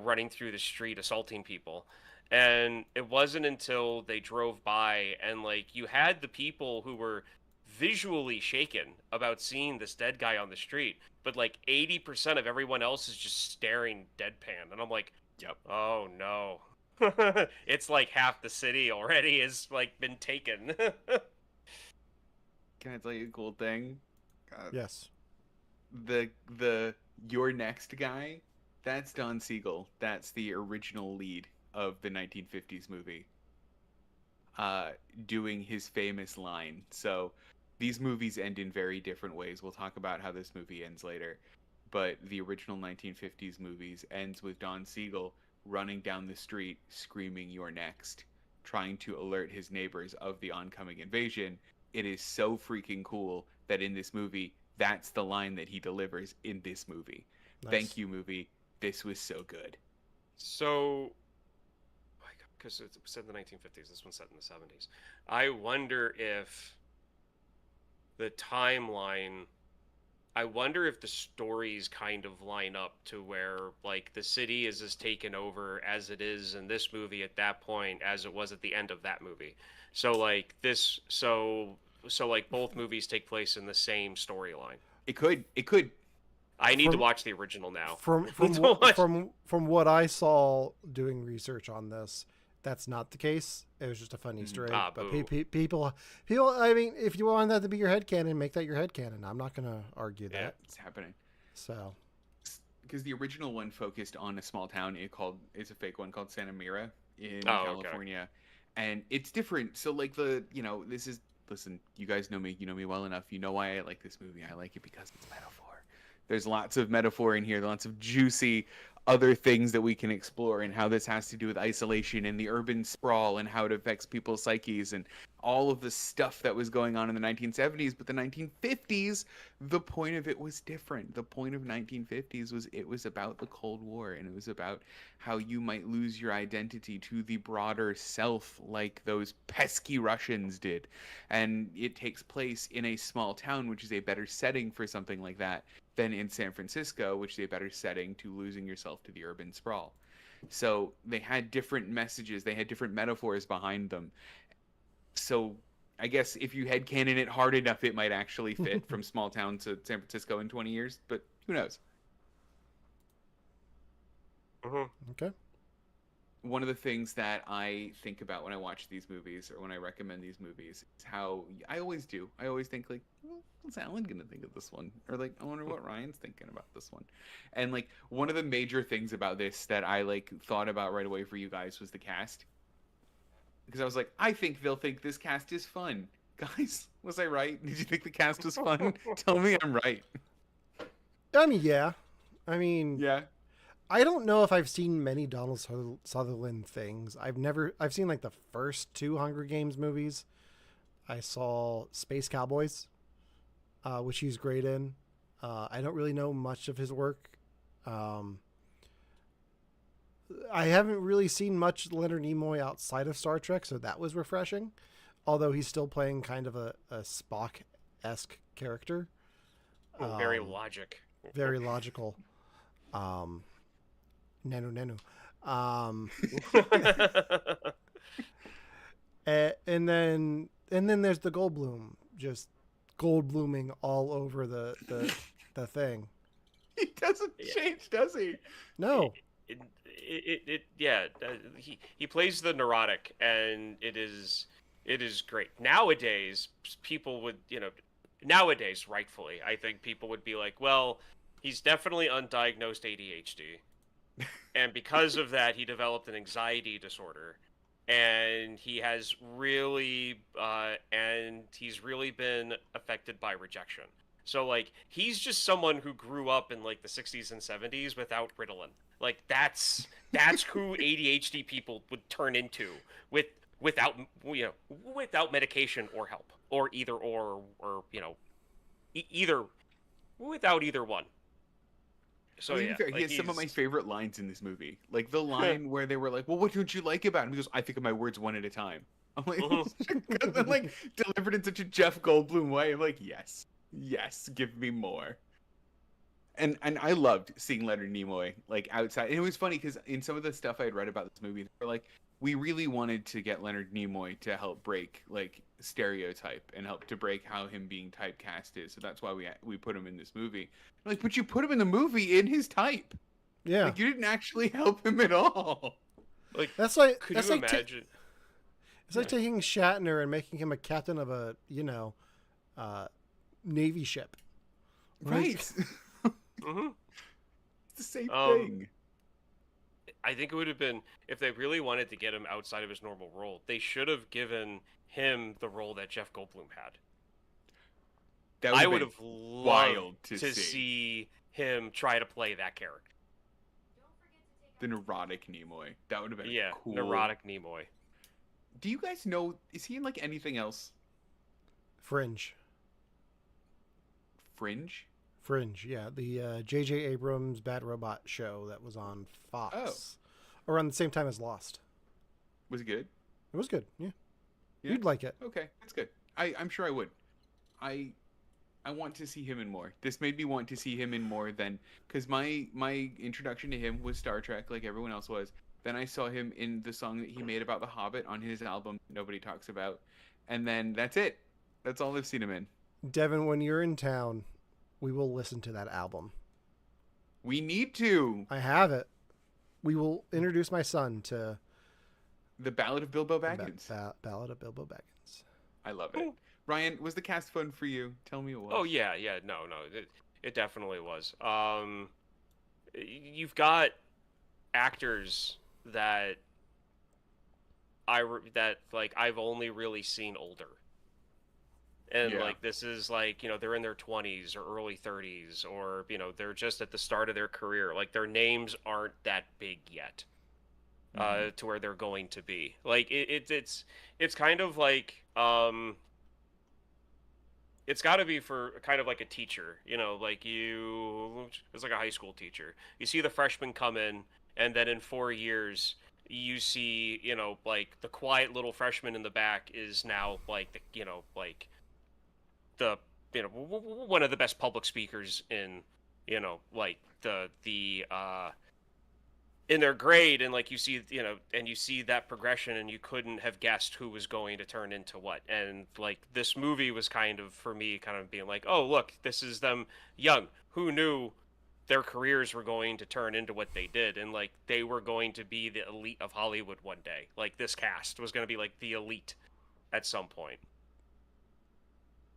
running through the street assaulting people? And it wasn't until they drove by and like you had the people who were visually shaken about seeing this dead guy on the street, but like 80% of everyone else is just staring deadpan. And I'm like, Yep. oh no. It's like half the city already has like been taken. Can I tell you a cool thing? Yes. The You're Next guy, that's Don Siegel. That's the original lead of the 1950s movie, doing his famous line. So these movies end in very different ways. We'll talk about how this movie ends later, but the original 1950s movies ends with Don Siegel running down the street screaming "You're next," trying to alert his neighbors of the oncoming invasion. It is so freaking cool that in this movie, that's the line that he delivers in this movie. Nice. Thank you, movie. This was so good. So, because it was set in the 1950s, this one's set in the 70s. I wonder if the timeline, I wonder if the stories kind of line up to where like the city is as taken over as it is in this movie at that point as it was at the end of that movie. So like this, so like both movies take place in the same storyline. It could. I need to watch the original now. From what I saw doing research on this, that's not the case. It was just a fun Easter egg. But people, I mean, if you want that to be your headcanon, make that your headcanon. I'm not going to argue that. Yeah, it's happening. So, because the original one focused on a small town, it's a fake one called Santa Mira in California, and it's different. So like listen, you guys know me, you know me well enough. You know why I like this movie. I like it because it's metaphor. There's lots of metaphor in here, lots of juicy other things that we can explore, and how this has to do with isolation and the urban sprawl and how it affects people's psyches and all of the stuff that was going on in the 1970s. But the 1950s, the point of it was different. The point of 1950s was it was about the Cold War, and it was about how you might lose your identity to the broader self like those pesky Russians did. And it takes place in a small town, which is a better setting for something like that than in San Francisco, which is a better setting to losing yourself to the urban sprawl. So they had different messages, they had different metaphors behind them. So I guess if you headcanon it hard enough, it might actually fit from small town to San Francisco in 20 years, but who knows? Okay. One of the things that I think about when I watch these movies or when I recommend these movies is how I always think like, well, what's Alan gonna think of this one? Or like, I wonder what Ryan's thinking about this one. And like, one of the major things about this that I like thought about right away for you guys was the cast. Because I was like, I think they'll think this cast is fun. Guys, was I right? Did you think the cast was fun? Tell me I'm right. I mean, yeah. Yeah. I don't know if I've seen many Donald Sutherland things. I've seen like the first two Hunger Games movies. I saw Space Cowboys, which he's great in. I don't really know much of his work. I haven't really seen much Leonard Nimoy outside of Star Trek, so that was refreshing. Although he's still playing kind of a Spock-esque character. Very logic. Very logical. Nanu. And then there's the Goldblum, just Goldbluming all over the thing. He doesn't change, does he? No. He plays the neurotic, and it is great. Nowadays, people would, nowadays, rightfully, I think people would be like, well, he's definitely undiagnosed ADHD. And because of that, he developed an anxiety disorder. and he has really and he's really been affected by rejection. So like he's just someone who grew up in like the 60s and 70s without Ritalin. Like that's who ADHD people would turn into with without without medication or help or either or either without either one. So I mean, to yeah, be fair, he like has some of my favorite lines in this movie. Like the line where they were like, "Well, what don't you like about him?" He goes, "I think of my words one at a time." I'm like, and, like delivered in such a Jeff Goldblum way. I'm like, yes, yes, give me more. And I loved seeing Leonard Nimoy like outside. And it was funny because in some of the stuff I had read about this movie, they were like, we really wanted to get Leonard Nimoy to help break like stereotype and help to break how him being typecast is. So that's why we put him in this movie. Like, but you put him in the movie in his type. Yeah, Like you didn't actually help him at all. like that's like could that's you like imagine? it's like taking Shatner and making him a captain of a Navy ship. Right. Mm-hmm. It's the same thing. I think it would have been if they really wanted to get him outside of his normal role, they should have given him the role that Jeff Goldblum had. I would have loved to see him try to play that character. The neurotic Nimoy. That would have been cool. Neurotic Nimoy. Do you guys know? Is he in like anything else? Fringe. Fringe. Fringe, yeah, the J.J. Abrams Bad Robot show that was on Fox around the same time as Lost. Was it good? It was good, yeah. You'd like it. Okay, that's good. I'm sure I would. I want to see him in more. This made me want to see him in more than because my introduction to him was Star Trek, like everyone else was. Then I saw him in the song that he made about The Hobbit on his album Nobody Talks About, and then that's it. That's all I've seen him in. Devin, when you're in town, we will listen to that album. We need to. I have it. We will introduce my son to The Ballad of Bilbo Baggins. Ballad of Bilbo Baggins. I love it. Ryan, was the cast fun for you? Tell me it was. Oh yeah, no, it definitely was. You've got actors that I've only really seen older. And like this is like, they're in their 20s or early 30s or, they're just at the start of their career. Like their names aren't that big yet. To where they're going to be. Like it's kind of like it's got to be for kind of like a teacher, like it's like a high school teacher. You see the freshmen come in, and then in 4 years you see, like the quiet little freshman in the back is now like the one of the best public speakers in like the in their grade, and like you see and you see that progression, and you couldn't have guessed who was going to turn into what. And like this movie was kind of for me kind of being like, oh look, this is them young, who knew their careers were going to turn into what they did, and like they were going to be the elite of Hollywood one day. Like this cast was going to be like the elite at some point.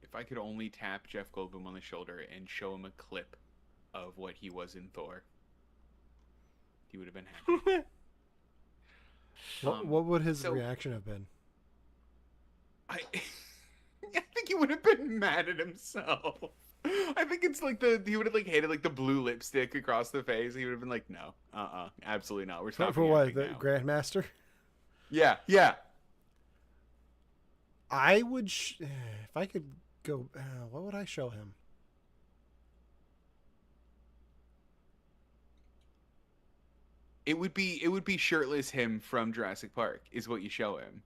If I could only tap Jeff Goldblum on the shoulder and show him a clip of what he was in Thor, he would have been happy. What would his reaction have been? I think he would have been mad at himself. I think it's like he would have like hated like the blue lipstick across the face. He would have been like, no, absolutely not. We're stopping for what? The now. Grandmaster? Yeah. I would, if I could go, what would I show him? It would be shirtless him from Jurassic Park is what you show him.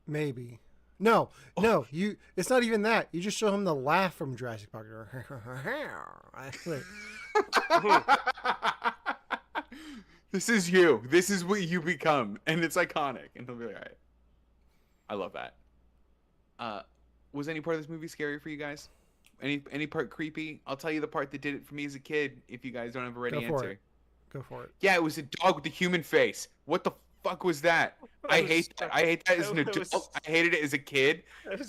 Maybe. No, it's not even that. You just show him the laugh from Jurassic Park. This is you. This is what you become, and it's iconic. And he'll be like, all right. I love that. Was any part of this movie scary for you guys? Any part creepy? I'll tell you the part that did it for me as a kid. If you guys don't have a ready answer, go for it. Yeah, it was a dog with a human face. What the fuck was that? I hate that. I hate that as an adult. I hated it as a kid.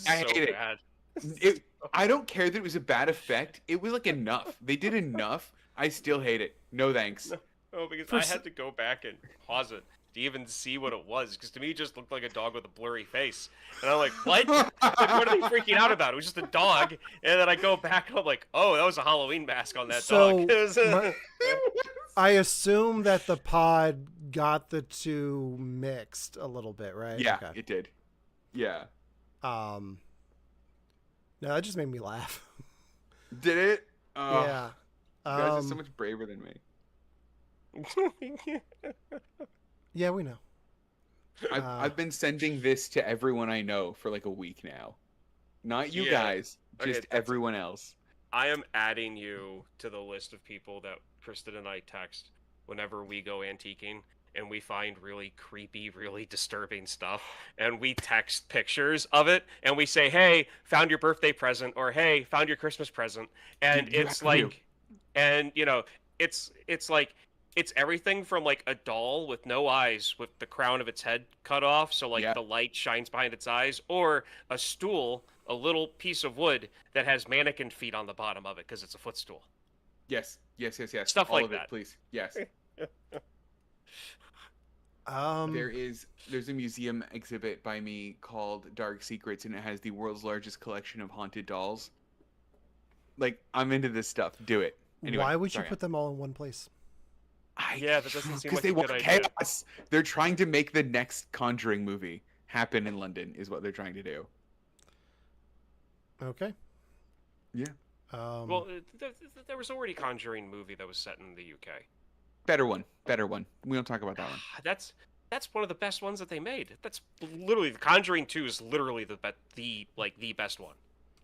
I hated it. I don't care that it was a bad effect. It was like enough. They did enough. I still hate it. No thanks. Oh, because I had to go back and pause it to even see what it was, because to me it just looked like a dog with a blurry face, and I'm like, what? Like, what are they freaking out about? It was just a dog, and then I go back and I'm like, oh, that was a Halloween mask on that dog. I assume that the pod got the two mixed a little bit, right? Yeah, it did. Yeah. No, that just made me laugh. Did it? Yeah. You guys are so much braver than me. Yeah, we know. I've been sending this to everyone I know for like a week now. Not you guys, just everyone else. I am adding you to the list of people that Kristen and I text whenever we go antiquing and we find really creepy, really disturbing stuff, and we text pictures of it and we say, hey, found your birthday present, or hey, found your Christmas present. And it's like, and you know, it's like, it's everything from like a doll with no eyes with the crown of its head cut off, so like the light shines behind its eyes, or a stool, a little piece of wood that has mannequin feet on the bottom of it because it's a footstool. Yes. Stuff all like of that. It, please. Yes. There's a museum exhibit by me called Dark Secrets, and it has the world's largest collection of haunted dolls. Like, I'm into this stuff. Do it. Anyway, why would you put them all in one place? That doesn't seem like they a want good chaos. idea. They're trying to make the next Conjuring movie happen in London, is what they're trying to do. Okay. Yeah. Well, there was already a Conjuring movie that was set in the UK. Better one. We don't talk about that one. That's one of the best ones that they made. That's literally the Conjuring 2 is literally the best one.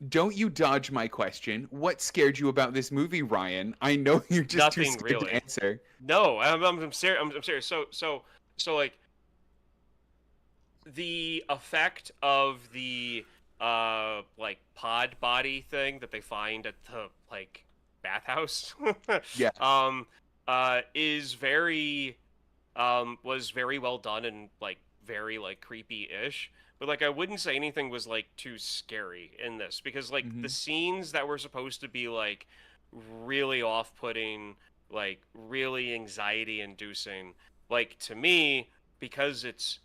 Don't you dodge my question. What scared you about this movie, Ryan? I know you're just Nothing too scared really. to answer. No, I'm serious. I'm serious. So like the effect of the like pod body thing that they find at the like bathhouse is very was very well done and like very like creepy-ish. But like I wouldn't say anything was like too scary in this, because like the scenes that were supposed to be like really off-putting, like really anxiety-inducing, like to me, because it's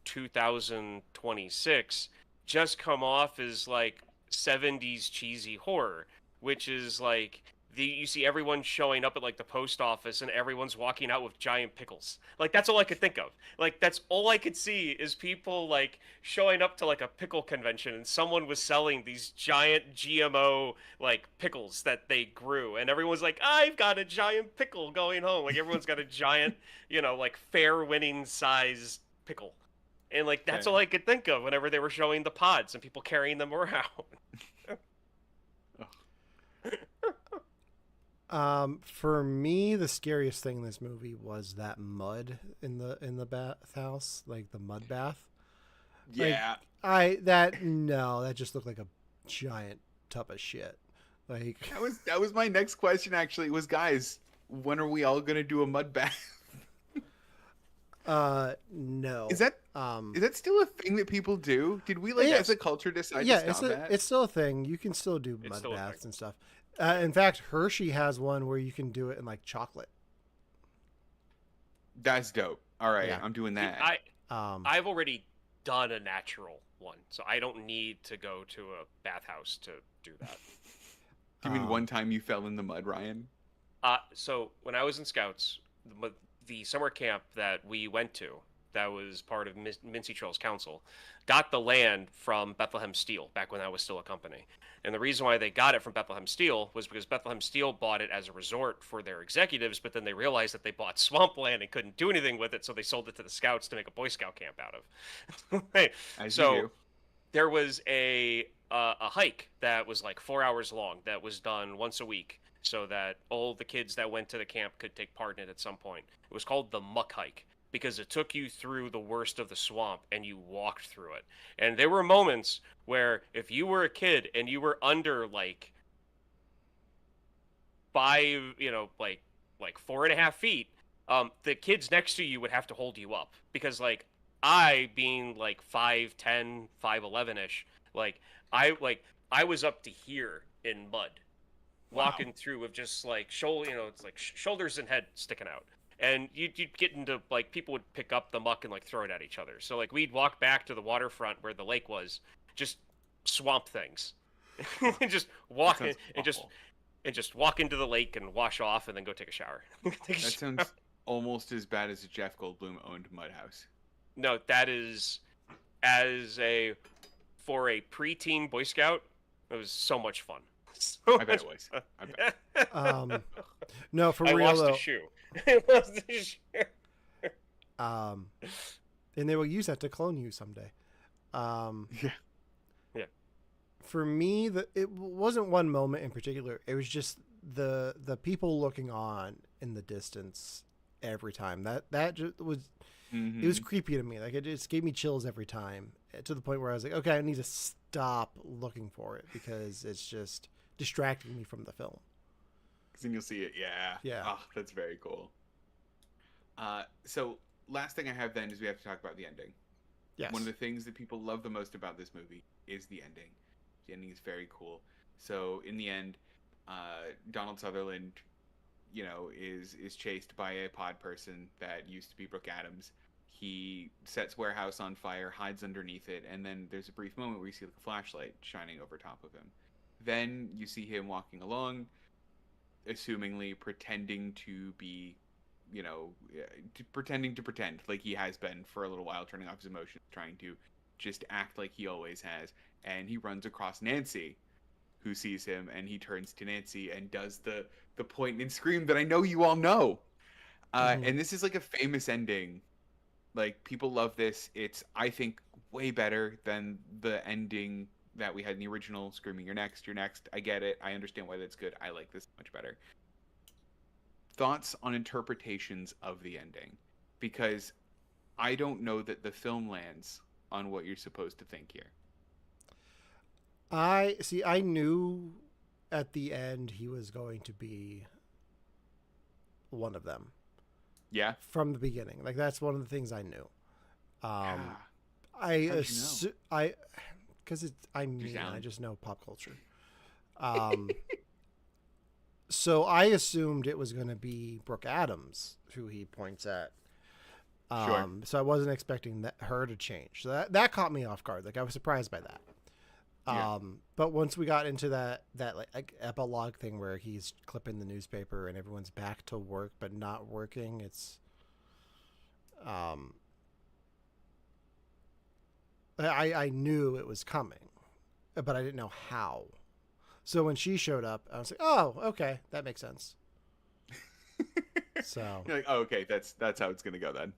2026, just come off as like 70s cheesy horror, which is like you see everyone showing up at like the post office and everyone's walking out with giant pickles. Like that's all I could think of. Like that's all I could see is people like showing up to like a pickle convention and someone was selling these giant GMO like pickles that they grew, and everyone's like, I've got a giant pickle going home. Like everyone's got a giant, you know, like fair winning size pickle. And like that's all I could think of whenever they were showing the pods and people carrying them around. For me, the scariest thing in this movie was that mud in the bathhouse, like the mud bath. Yeah. That just looked like a giant tub of shit. Like that was my next question actually, was guys, when are we all gonna do a mud bath? No. Is that still a thing that people do? Did we like as a culture decide to stop that? It's still a thing. You can still do mud baths and stuff. In fact, Hershey has one where you can do it in like chocolate. That's dope. All right, I'm doing that. I've already done a natural one, so I don't need to go to a bathhouse to do that. Do you mean one time you fell in the mud, Ryan? So when I was in Scouts, the summer camp that we went to, that was part of Mincy Trails Council, got the land from Bethlehem Steel back when that was still a company. And the reason why they got it from Bethlehem Steel was because Bethlehem Steel bought it as a resort for their executives, but then they realized that they bought swampland and couldn't do anything with it, so they sold it to the Scouts to make a Boy Scout camp out of. So there was a hike that was like 4 hours long that was done once a week, so that all the kids that went to the camp could take part in it at some point. It was called the Muck Hike, because it took you through the worst of the swamp and you walked through it. And there were moments where if you were a kid and you were under like 5, like 4.5 feet, the kids next to you would have to hold you up, because like I, being like 5'10", 5'11"-ish, I was up to here in mud, walking through with just like shoulders and head sticking out. and you'd get into like people would pick up the muck and like throw it at each other. So like we'd walk back to the waterfront where the lake was, just swamp things, and just walk in, and just walk into the lake and wash off and then go take a shower. That sounds almost as bad as a Jeff Goldblum owned mud house. No, that is for a preteen Boy Scout, it was so much fun. I bet it was. I bet. No, for I real lost though. a shoe. I lost a shoe. And they will use that to clone you someday. Yeah. For me, it wasn't one moment in particular. It was just the people looking on in the distance every time. That just was it was creepy to me. Like it just gave me chills every time, to the point where I was like, okay, I need to stop looking for it because it's just distracting me from the film. Because then you'll see it. Yeah. Oh, that's very cool. So last thing I have then is we have to talk about the ending. Yes. One of the things that people love the most about this movie is the ending. The ending is very cool. So in the end, Donald Sutherland, is chased by a pod person that used to be Brooke Adams. He sets warehouse on fire, hides underneath it, and then there's a brief moment where you see like a flashlight shining over top of him. Then you see him walking along, assumingly pretending to be, pretending to pretend like he has been for a little while, turning off his emotions, trying to just act like he always has. And he runs across Nancy, who sees him, and he turns to Nancy and does the point and scream that I know you all know. And this is like a famous ending. Like, people love this. It's, I think, way better than the ending that we had in the original, screaming, "You're next, you're next." I get it. I understand why that's good. I like this much better. Thoughts on interpretations of the ending? Because I don't know that the film lands on what you're supposed to think here. I knew at the end he was going to be one of them. Yeah. From the beginning. Like, that's one of the things I knew. Because I just know pop culture. So I assumed it was going to be Brooke Adams who he points at. Sure. So I wasn't expecting her to change. So that caught me off guard. Like, I was surprised by that. Yeah. But once we got into that like epilogue thing where he's clipping the newspaper and everyone's back to work but not working, it's I knew it was coming, but I didn't know how. So when she showed up, I was like, oh, okay, that makes sense. So you're like, oh, okay, that's how it's gonna go then.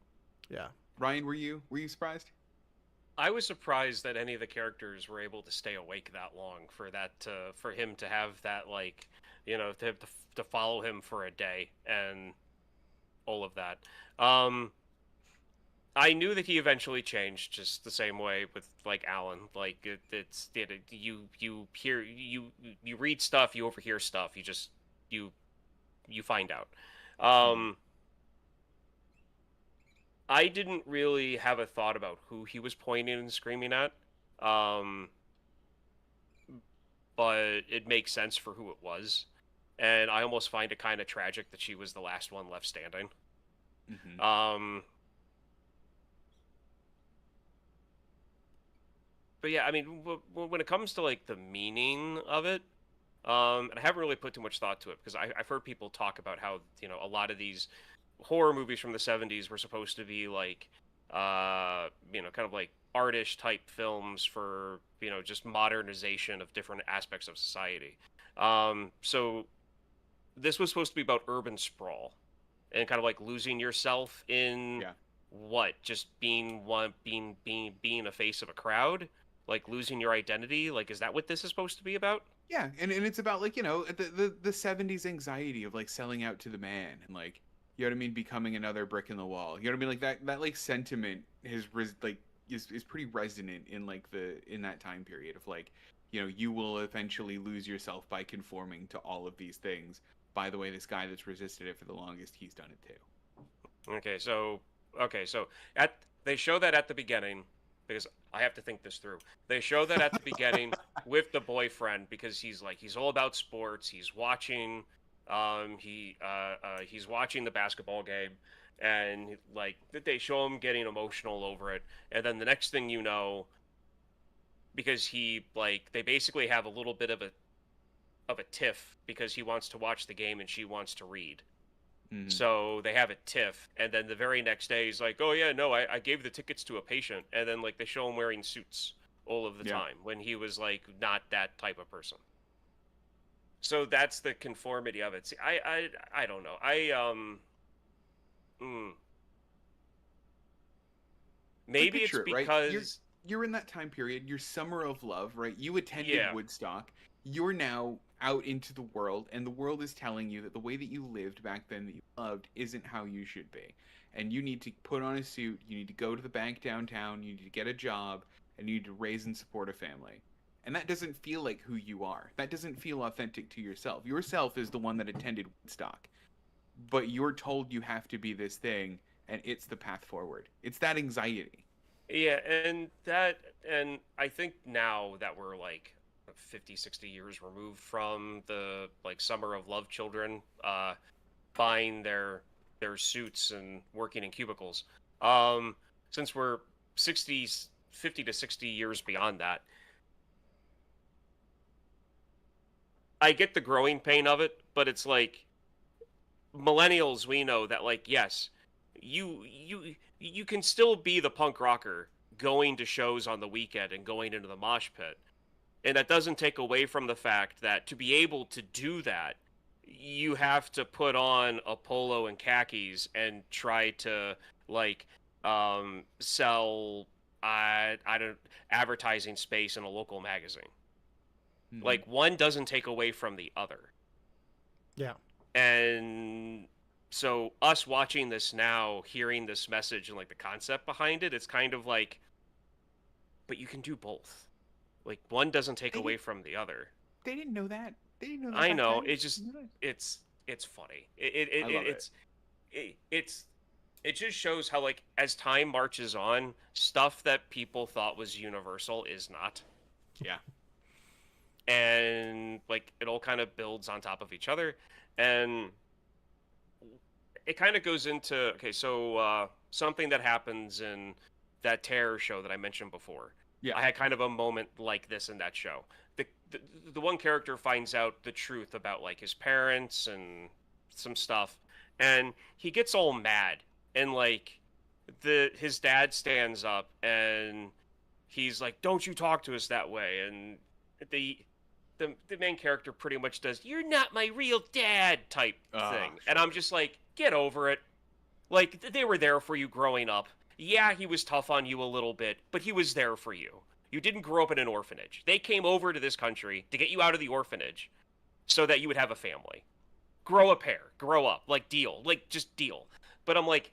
Yeah. Ryan, were you surprised? I was surprised that any of the characters were able to stay awake that long for him to have that, like, to follow him for a day and all of that. I knew that he eventually changed, just the same way with like Alan. Like you read stuff, you overhear stuff, you find out. I didn't really have a thought about who he was pointing and screaming at, but it makes sense for who it was, and I almost find it kind of tragic that she was the last one left standing. But yeah, I mean, when it comes to like the meaning of it, and I haven't really put too much thought to it because I've heard people talk about how a lot of these horror movies from the 70s were supposed to be like, kind of like artish type films for, just modernization of different aspects of society. So this was supposed to be about urban sprawl and kind of like losing yourself in just being a face of a crowd, like losing your identity. Like, is that what this is supposed to be about? Yeah. And it's about like, the 70s anxiety of like selling out to the man and like, you know what I mean? Becoming another brick in the wall. You know what I mean? Like that like sentiment is pretty resonant in like in that time period of like, you will eventually lose yourself by conforming to all of these things. By the way, this guy that's resisted it for the longest, he's done it too. Okay, so they show that at the beginning because I have to think this through. They show that at the beginning with the boyfriend because he's all about sports. He's watching He's watching the basketball game, and like they show him getting emotional over it, and then the next thing you know, because they basically have a little bit of a tiff because he wants to watch the game and she wants to read. Mhm. So they have a tiff, and then the very next day he's like, "Oh yeah, no, I gave the tickets to a patient," and then like they show him wearing suits all of the Yeah. time when he was like not that type of person. So that's the conformity of it. See, I don't know. Mm, maybe it's Picture it, right? because You're in that time period. Your summer of love, right? You attended yeah, Woodstock. You're now out into the world, and the world is telling you that the way that you lived back then that you loved isn't how you should be. And you need to put on a suit, you need to go to the bank downtown, you need to get a job, and you need to raise and support a family. And that doesn't feel like who you are. That doesn't feel authentic to yourself. Yourself is the one that attended Woodstock. But you're told you have to be this thing, and it's the path forward. It's that anxiety. yeah, and I think now that we're like 50, 60 years removed from the like summer of love children buying their suits and working in cubicles. Um, since we're 60, 50 to 60 years beyond that, I get the growing pain of it, but it's like millennials, we know that like yes, you can still be the punk rocker going to shows on the weekend and going into the mosh pit. And that doesn't take away from the fact that to be able to do that, you have to put on a polo and khakis and try to like sell I don't advertising space in a local magazine. Mhm. Like one doesn't take away from the other. Yeah. And so us watching this now, hearing this message and like the concept behind it, it's kind of like, but you can do both. Like one doesn't take They away didn't. from the other. They didn't know that. They didn't know that I back know. then. It's just it's funny. I love it. It's it just shows how like as time marches on, stuff that people thought was universal is not. Yeah. And like it all kind of builds on top of each other, and it kind of goes into okay, so something that happens in that terror show that I mentioned before. Yeah. I had kind of a moment like this in that show. The, the the one character finds out the truth about like his parents and some stuff, and he gets all mad, and like his dad stands up and he's like, "Don't you talk to us that way," and the the main character pretty much does "You're not my real dad" type thing, Sure. and I'm just like, get over it. Like they were there for you growing up. Yeah, he was tough on you a little bit, but he was there for you. You didn't grow up in an orphanage. They came over to this country to get you out of the orphanage so that you would have a family. Grow a pair, grow up, like deal, like just deal. But I'm like,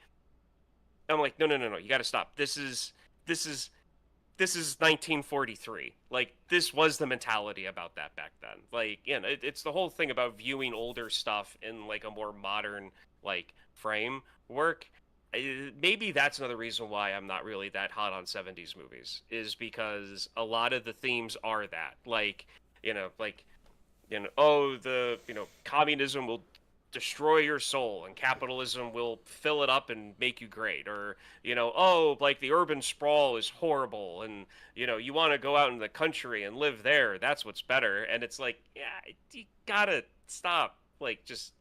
no, no, no, no, you got to stop. This is this is 1943. Like this was the mentality about that back then. Like, you know, it's the whole thing about viewing older stuff in like a more modern like framework. Maybe that's another reason why I'm not really that hot on 70s movies is because a lot of the themes are that like oh the communism will destroy your soul and capitalism will fill it up and make you great, or oh, like the urban sprawl is horrible and you want to go out in the country and live there, that's what's better. And it's like, yeah, you gotta stop, like just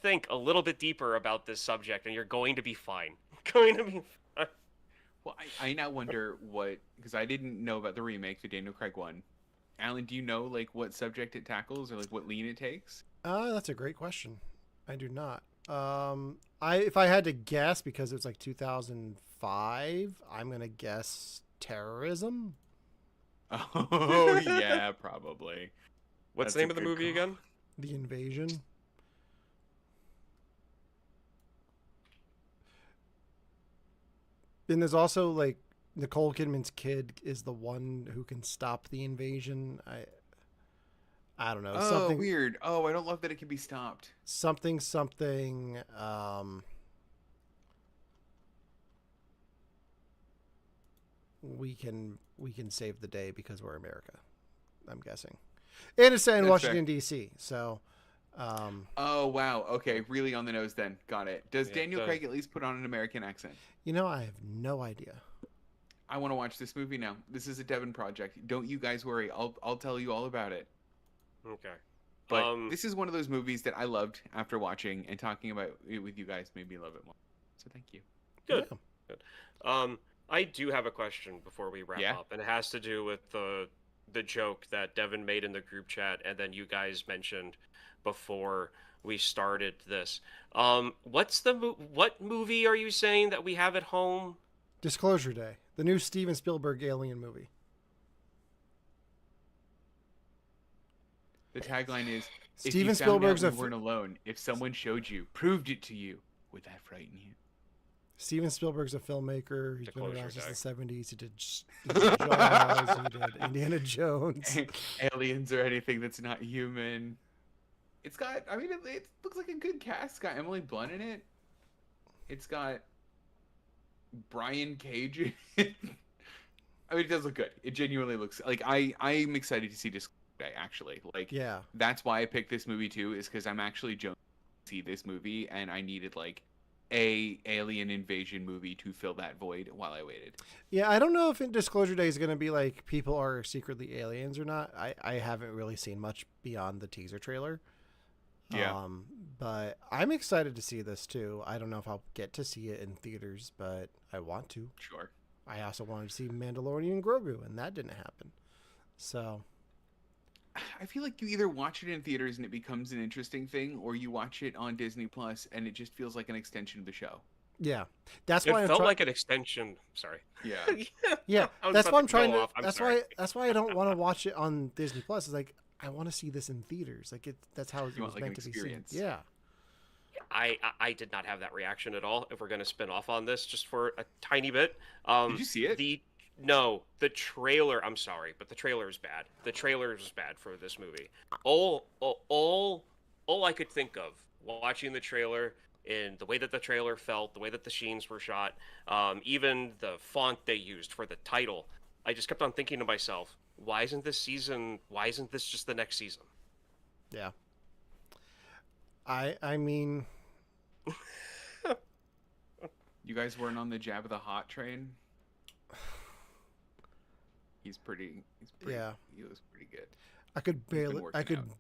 think a little bit deeper about this subject and you're going to be fine. Going to be fine. Well, I now wonder what, because I didn't know about the remake, the Daniel Craig one. Alan, do you know like what subject it tackles or like what lean it takes? That's a great question. I do not. If I had to guess, because it was like 2005, I'm gonna guess terrorism. Oh yeah, probably. What's That's the a name of the good movie call. again? The Invasion. Then there's also like Nicole Kidman's kid is the one who can stop the invasion. I don't know. Oh, Something weird. Oh, I don't love that it can be stopped. something. We can save the day because we're America. I'm guessing, and it's set in That's Washington fair. D.C. So Oh wow. Okay, really on the nose then. Got it. Does Daniel Craig at least put on an American accent? I have no idea. I want to watch this movie now. This is a Devin project. Don't you guys worry. I'll tell you all about it. Okay. But this is one of those movies that I loved after watching, and talking about it with you guys made me love it more. So thank you. Good. Yeah. Good. I do have a question before we wrap up, and it has to do with the joke that Devin made in the group chat, and then you guys mentioned before we started this. What movie are you saying that we have at home? Disclosure Day, the new Steven Spielberg alien movie. The tagline is, Steven Spielberg's you weren't alone. If someone showed you, proved it to you, would that frighten you? Steven Spielberg's a filmmaker. He's been around since the 70s. He did Jaws. He did Indiana Jones. Aliens or anything that's not human. It's got, I mean, it looks like a good cast. It's got Emily Blunt in it. It's got Brian Cage in it. I mean, it does look good. It genuinely looks like I'm excited to see this guy, actually. Like, yeah, that's why I picked this movie too, is because I'm actually jonesing to see this movie, and I needed like a alien invasion movie to fill that void while I waited. Yeah, I don't know if Disclosure Day is going to be like people are secretly aliens or not. I haven't really seen much beyond the teaser trailer. Yeah. But I'm excited to see this too. I don't know if I'll get to see it in theaters, but I want to. Sure. I also wanted to see Mandalorian and Grogu, and that didn't happen. So I feel like you either watch it in theaters and it becomes an interesting thing, or you watch it on Disney Plus and it just feels like an extension of the show. Yeah, that's it why it felt like an extension. Sorry. Yeah. Yeah, that's why I'm trying to. Sorry. That's why I don't want to watch it on Disney Plus. It's like I want to see this in theaters. Like that's how it was meant to be seen. Yeah. I did not have that reaction at all. If we're going to spin off on this just for a tiny bit, did you see it? The trailer. I'm sorry, but the trailer is bad. The trailer is bad for this movie. All I could think of watching the trailer, in the way that the trailer felt, the way that the scenes were shot, even the font they used for the title, I just kept on thinking to myself, why isn't this just the next season? Yeah. I mean, you guys weren't on the Jabba the Hutt train? He's pretty. Yeah. He was pretty good. I could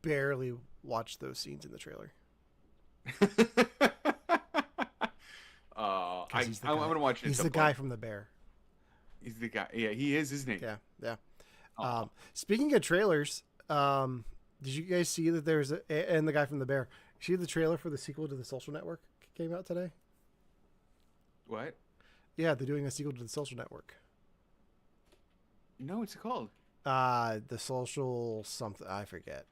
barely watch those scenes in the trailer. I'm gonna watch it. He's the guy from The Bear. He's the guy. Yeah, he is, isn't he? Yeah. Speaking of trailers, did you guys see that there's and the guy from The Bear? See the trailer for the sequel to The Social Network came out today? What? Yeah, they're doing a sequel to The Social Network. No, what's it called? The Social something, I forget.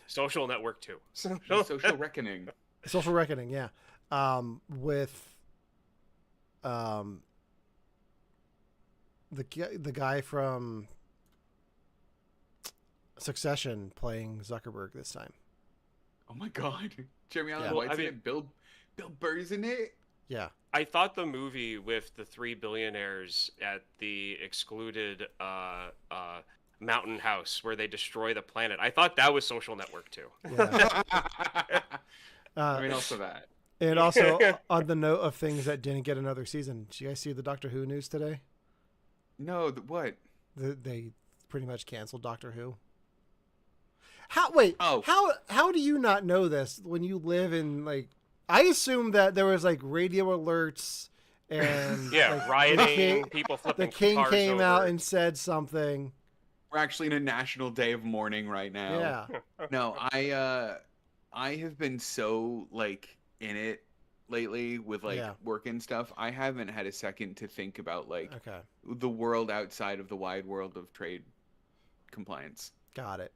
Social Network 2. Social Reckoning. Social Reckoning, yeah. With the guy from Succession playing Zuckerberg this time. Oh my God, Jeremy Allen White's in it. Bill Burr's in it. Yeah. I thought the movie with the 3 billionaires at the excluded mountain house where they destroy the planet, I thought that was Social Network too. Yeah. I mean, also that. And also, on the note of things that didn't get another season, did you guys see the Doctor Who news today? No, what? They pretty much canceled Doctor Who. How do you not know this when you live in, like, I assume that there was like radio alerts and rioting, people flipping the king cars came over. out and said something. We're actually in a national day of mourning right now. Yeah. No, I have been so like in it lately with like work and stuff. I haven't had a second to think about like the world outside of the wide world of trade compliance. Got it.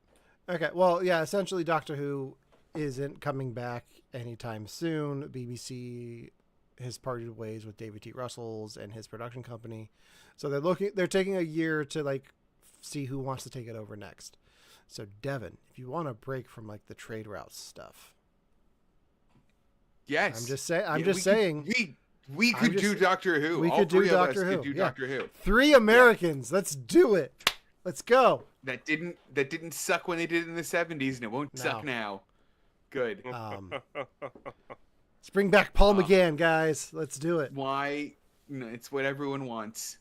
Okay. Well, yeah, essentially Doctor Who isn't coming back anytime soon. BBC has parted ways with David T. Russell's and his production company. So they're taking a year to like see who wants to take it over next. So Devin, if you want a break from like the trade routes stuff. Yes. I'm just saying. We could do Doctor Who. We could do Doctor Who. Doctor Who. 3 Americans. Yeah. Let's do it. Let's go. That didn't suck when they did it in the 70s, and it won't suck now. Good. Let's bring back Paul McGann, guys. Let's do it. Why? No, it's what everyone wants.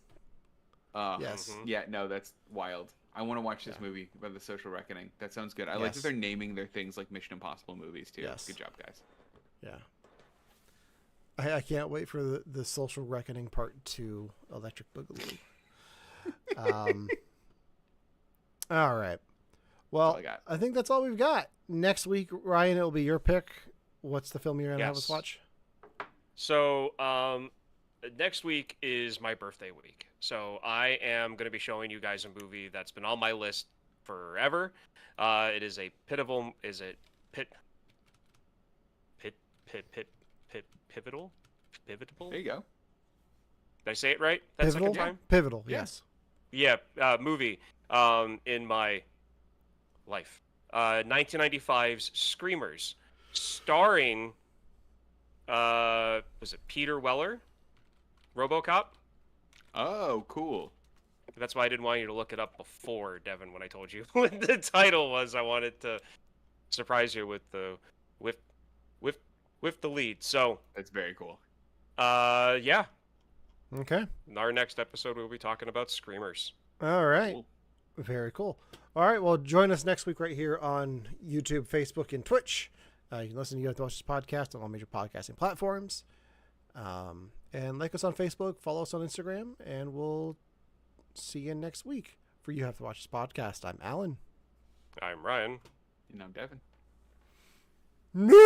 Yes. Yeah, no, that's wild. I want to watch this movie about the social reckoning. That sounds good. I like that they're naming their things like Mission Impossible movies too. Yes. Good job, guys. Yeah. I can't wait for the social reckoning part 2, Electric Boogaloo. All right. Well, I think that's all we've got. Next week, Ryan, it'll be your pick. What's the film you're going to have us watch? So, next week is my birthday week. So I am going to be showing you guys a movie that's been on my list forever. It is a pivotal. Is it pivotal? There you go. Did I say it right? That Pivotal? second time? Pivotal, yes. Yeah, movie in my life. 1995's Screamers, starring was it Peter Weller, RoboCop? Oh, cool. That's why I didn't want you to look it up before, Devin, when I told you what the title was. I wanted to surprise you with the with the lead. So that's very cool. Yeah. Okay. In our next episode, we'll be talking about Screamers. All right. Cool. Very cool. All right. Well, join us next week right here on YouTube, Facebook, and Twitch. You can listen to You Have to Watch This podcast on all major podcasting platforms. And like us on Facebook, follow us on Instagram, and we'll see you next week for You Have to Watch This podcast. I'm Alan. I'm Ryan. And I'm Devin. No!